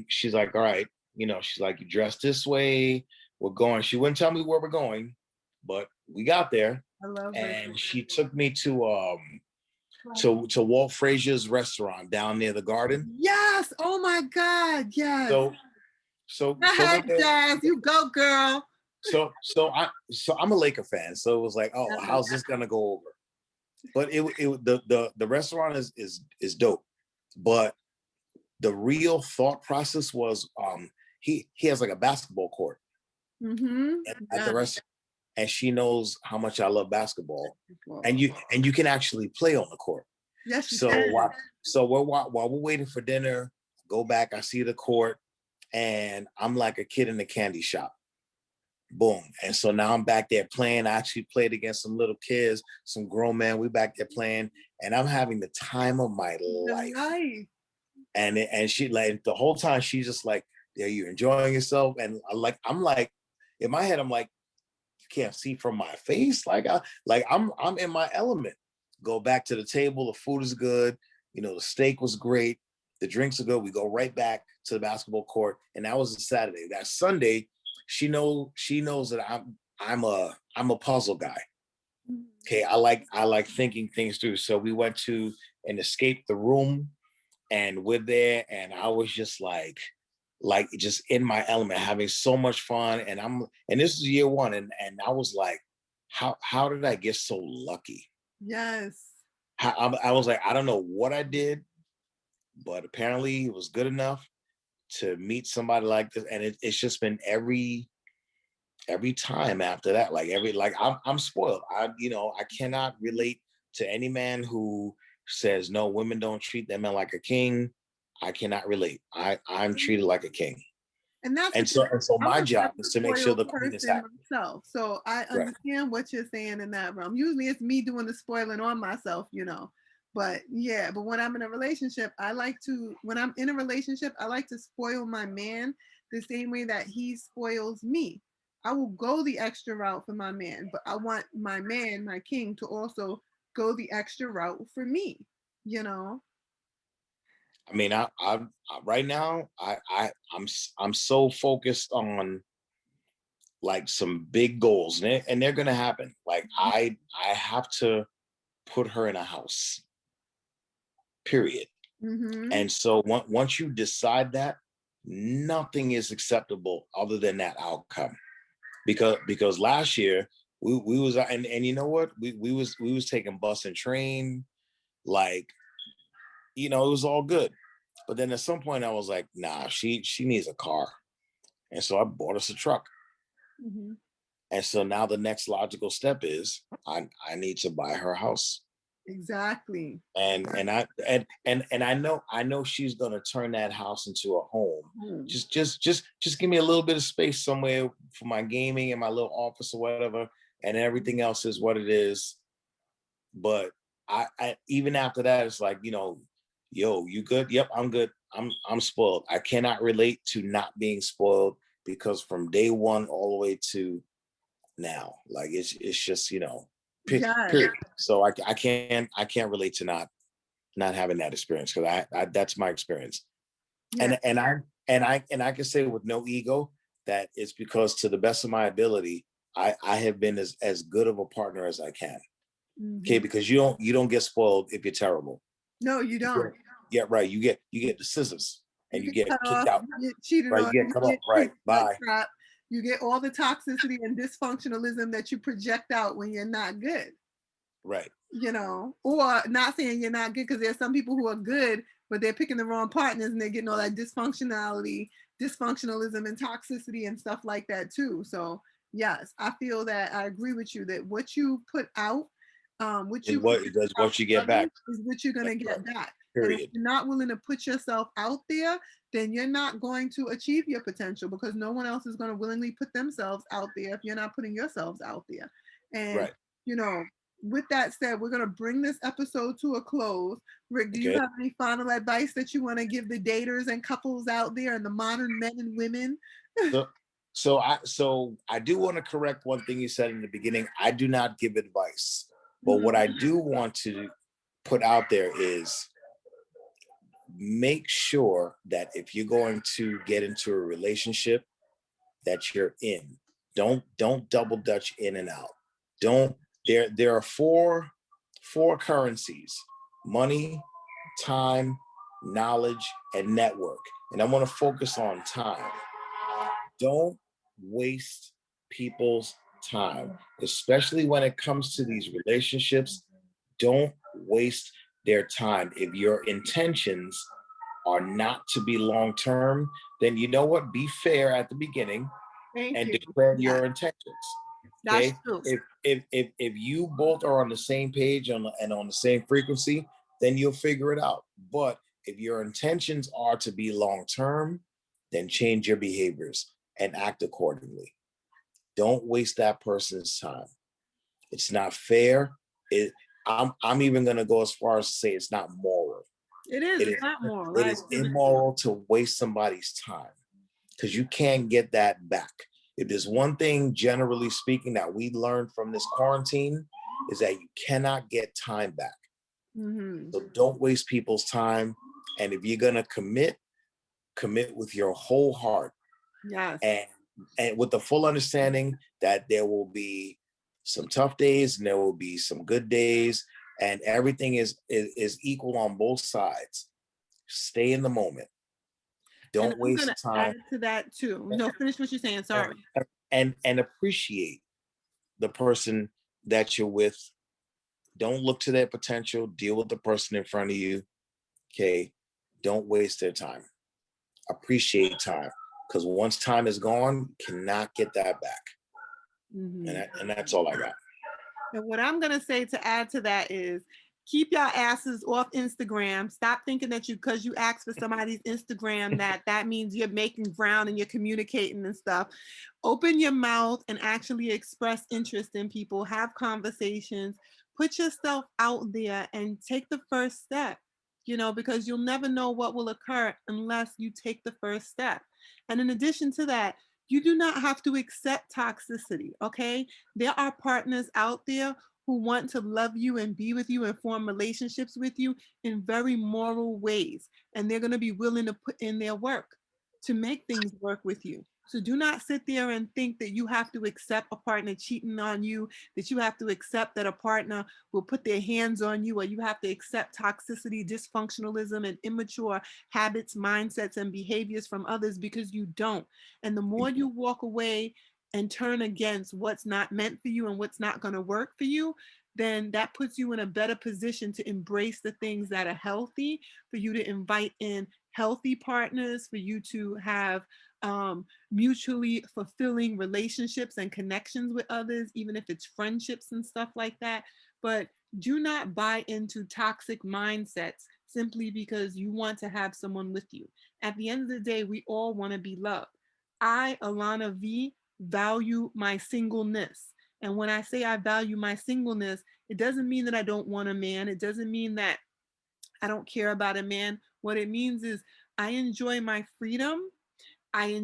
she's like, "All right," she's like, "You dress this way, we're going." She wouldn't tell me where we're going, but we got there, I love it. and she took me to Walt Frazier's restaurant down near the garden. Yes. Oh my God. Yes. So Go we're ahead, there. Jazz. You go, girl. So I'm a Laker fan, so it was like, "Oh, how's this gonna go over?" But the restaurant is dope, but the real thought process was, he has like a basketball court Mm-hmm. at the Yeah. restaurant, and she knows how much I love basketball, and you can actually play on the court. Yes, you So can. while we're waiting for dinner, go back, I see the court, and I'm like a kid in a candy shop. Boom. And so now I'm back there playing. I actually played against some little kids, some grown men. We back there playing, and I'm having the time of my The life. life. And she, like, the whole time she's just like, "Yeah, you're enjoying yourself." And I'm like, in my head, I'm like, "You can't see from my face." I'm in my element. go back to the table. The food is good. The steak was great. The drinks are good. We go right back to the basketball court. And that was a Saturday. That Sunday, she knows that I'm a puzzle guy. Okay, I like thinking things through. So we went to and escaped the room, and we're there, and I was just like just in my element, having so much fun. And this is year one, and I was like, how did I get so lucky? Yes. I was like, I don't know what I did, but apparently it was good enough to meet somebody like this. And it's just been every time after that, I'm spoiled. I cannot relate to any man who says no, women don't treat that man like a king. I cannot relate. I'm treated like a king. And that's And so I'm my a job is to make sure the queen is person happy. myself. So I understand what you're saying in that realm. Usually it's me doing the spoiling on myself, But yeah, but when I'm in a relationship, when I'm in a relationship, I like to spoil my man the same way that he spoils me. I will go the extra route for my man, but I want my man, my king, to also go the extra route for me, I mean, I right now, I'm so focused on like some big goals, and they're gonna happen. Like I have to put her in a house, period. Mm-hmm. And so once you decide that, nothing is acceptable other than that outcome. Because last year we was, and you know what, we was taking bus and train, like, it was all good. But then at some point I was like, nah, she needs a car. And so I bought us a truck. Mm-hmm. And so now the next logical step is I need to buy her a house. Exactly. And I know she's gonna turn that house into a home. Just give me a little bit of space somewhere for my gaming and my little office or whatever, and everything else is what it is. But I even after that, it's like, yo, you good? Yep, I'm good. I'm spoiled. I cannot relate to not being spoiled, because from day one all the way to now, like it's just, period. So I can't relate to not having that experience, because I that's my experience. Yeah. And I can say with no ego that it's because, to the best of my ability, I have been as good of a partner as I can. Mm-hmm. Okay, because you don't get spoiled if you're terrible. No, you don't. Yeah, right. You get the scissors and you get cut kicked off, out. you get cheated Right, on, you get cut off. Right, bye. Crap. You get all the toxicity and dysfunctionalism that you project out when you're not good. Right. Or not saying you're not good, because there's some people who are good, but they're picking the wrong partners and they're getting all that dysfunctionalism and toxicity and stuff like that too. So yes, I feel that I agree with you that what you put out, what you what you get back is what you're gonna get back. Period. And if you're not willing to put yourself out there, then you're not going to achieve your potential, because no one else is going to willingly put themselves out there if you're not putting yourselves out there. And with that said, we're going to bring this episode to a close. Rick, do you have any final advice that you want to give the daters and couples out there and the modern men and women? So I do want to correct one thing you said in the beginning. I do not give advice, but what I do want to put out there is, make sure that if you're going to get into a relationship, that you're in. Don't double dutch in and out. There are four currencies: money, time, knowledge, and network. And I want to focus on time. Don't waste people's time, especially when it comes to these relationships. Don't waste their time. If your intentions are not to be long term, then you know what? Be fair at the beginning and declare your intentions. Okay. That's true. If you both are on the same page and on the same frequency, then you'll figure it out. But if your intentions are to be long term, then change your behaviors and act accordingly. Don't waste that person's time. It's not fair. I'm even going to go as far as to say it's not moral. It is not moral. It is immoral to waste somebody's time, because you can't get that back. If there's one thing, generally speaking, that we learned from this quarantine, is that you cannot get time back. Mm-hmm. So don't waste people's time. And if you're going to commit with your whole heart. Yes. And with the full understanding that there will be some tough days and there will be some good days, and everything is equal on both sides. Stay in the moment. Don't waste time. Add to that too. No, finish what you're saying. Sorry. And appreciate the person that you're with. Don't look to their potential. Deal with the person in front of you. Okay. Don't waste their time. Appreciate time, because once time is gone, you cannot get that back. Mm-hmm. And that's all I got. And what I'm going to say to add to that is keep your asses off Instagram. Stop thinking that because you ask for somebody's Instagram, that means you're making ground and you're communicating and stuff. Open your mouth and actually express interest in people. Have conversations. Put yourself out there and take the first step, because you'll never know what will occur unless you take the first step. And in addition to that, you do not have to accept toxicity, okay? There are partners out there who want to love you and be with you and form relationships with you in very moral ways. And they're going to be willing to put in their work to make things work with you. So do not sit there and think that you have to accept a partner cheating on you, that you have to accept that a partner will put their hands on you, or you have to accept toxicity, dysfunctionalism, and immature habits, mindsets, and behaviors from others, because you don't. And the more you walk away and turn against what's not meant for you and what's not going to work for you, then that puts you in a better position to embrace the things that are healthy, for you to invite in healthy partners, for you to have mutually fulfilling relationships and connections with others, even if it's friendships and stuff like that. But do not buy into toxic mindsets simply because you want to have someone with you. At the end of the day, we all want to be loved. I, Alana V, value my singleness. And when I say I value my singleness, it doesn't mean that I don't want a man. It doesn't mean that I don't care about a man. What it means is I enjoy my freedom. I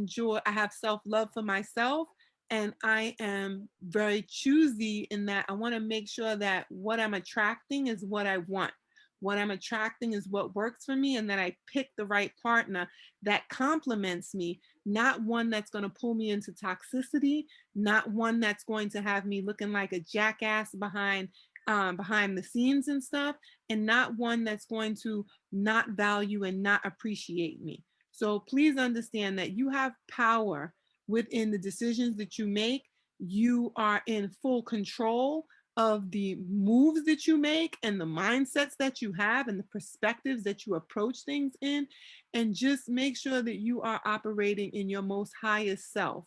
have self-love for myself, and I am very choosy in that I want to make sure that what I'm attracting is what I want. What I'm attracting is what works for me, and that I pick the right partner that complements me, not one that's going to pull me into toxicity, not one that's going to have me looking like a jackass behind the scenes and stuff, and not one that's going to not value and not appreciate me. So please understand that you have power within the decisions that you make. You are in full control of the moves that you make and the mindsets that you have and the perspectives that you approach things in. And just make sure that you are operating in your most highest self,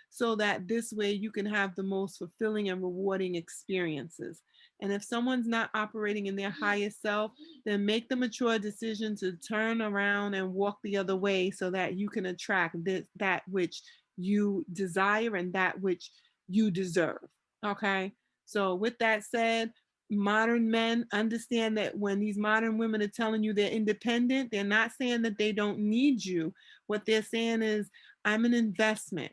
so that this way you can have the most fulfilling and rewarding experiences. And if someone's not operating in their highest self, then make the mature decision to turn around and walk the other way, so that you can attract that which you desire and that which you deserve. Okay. So with that said, modern men understand that when these modern women are telling you they're independent, they're not saying that they don't need you. What they're saying is, I'm an investment.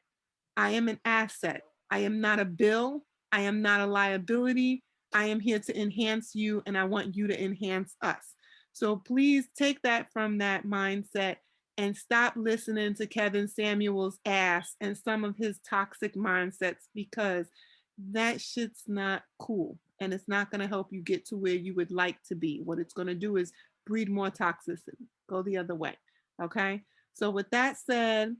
I am an asset. I am not a bill. I am not a liability. I am here to enhance you, and I want you to enhance us. So please take that from that mindset and stop listening to Kevin Samuel's ass and some of his toxic mindsets, because that shit's not cool, and it's not going to help you get to where you would like to be. What it's going to do is breed more toxicity. Go the other way. Okay. So with that said,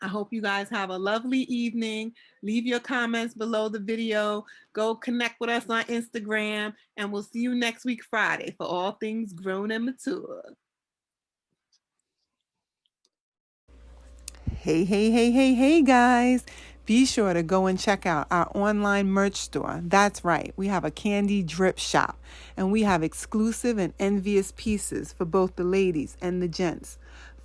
I hope you guys have a lovely evening. Leave your comments below the video. Go connect with us on Instagram, and we'll see you next week, Friday, for all things grown and mature. Hey, guys. Be sure to go and check out our online merch store. That's right. We have a candy drip shop, and we have exclusive and envious pieces for both the ladies and the gents.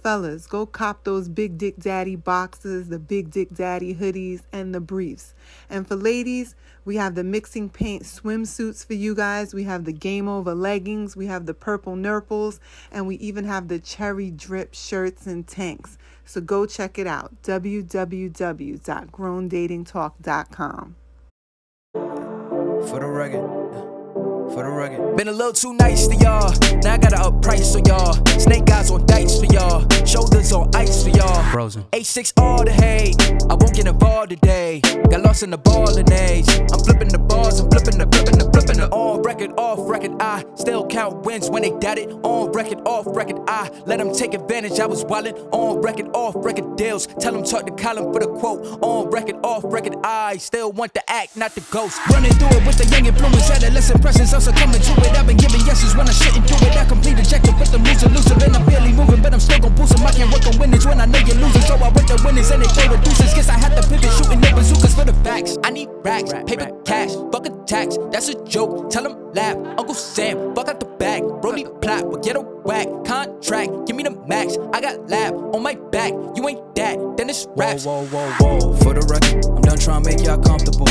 Fellas, go cop those Big Dick Daddy boxes, the Big Dick Daddy hoodies, and the briefs. And for ladies, we have the mixing paint swimsuits for you guys. We have the game over leggings. We have the purple nurples. And we even have the cherry drip shirts and tanks. So go check it out. www.growndatingtalk.com. For the record. For the record. Been a little too nice to y'all. Now I gotta up price for y'all. Snake eyes on dice for y'all. Shoulders on ice for y'all. Frozen. A6 all the hate. I won't get involved today. Got lost in the ball and age. I'm flipping the bars. I'm flipping the on record, off record. I still count wins when they doubt it. On record, off record. I let them take advantage. I was wildin'. On record, off record deals. Tell them talk to Colin for the quote. On record, off record. I still want the act, not the ghost. Running through it with the young influence. Adolescent presence. I'm succumbing to it. I've been giving yeses when I shouldn't do it. I complete ejected, but the moves elusive. And I'm barely moving, but I'm still gon' boost them. I can't work on winners when I know you're losing. So I work the winners and they throw the deuces. Guess I had to pivot, shooting their bazookas for the facts. I need racks, paper cash, buck attacks. That's a joke, tell them laugh. Uncle Sam, buck out the bag. Brody plot, will get a whack. Contract, give me the max. I got lab on my back. You ain't that, then it's raps. Whoa, whoa, whoa, whoa. For the record, I'm done trying to make y'all comfortable.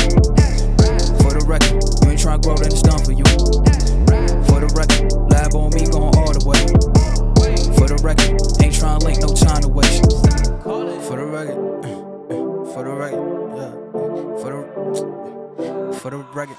For the record, you ain't trying to grow, then it's done for you. For the record, lab on me going all the way. For the record, ain't trying to link, no time to waste. For the record, for the record, yeah. For the record.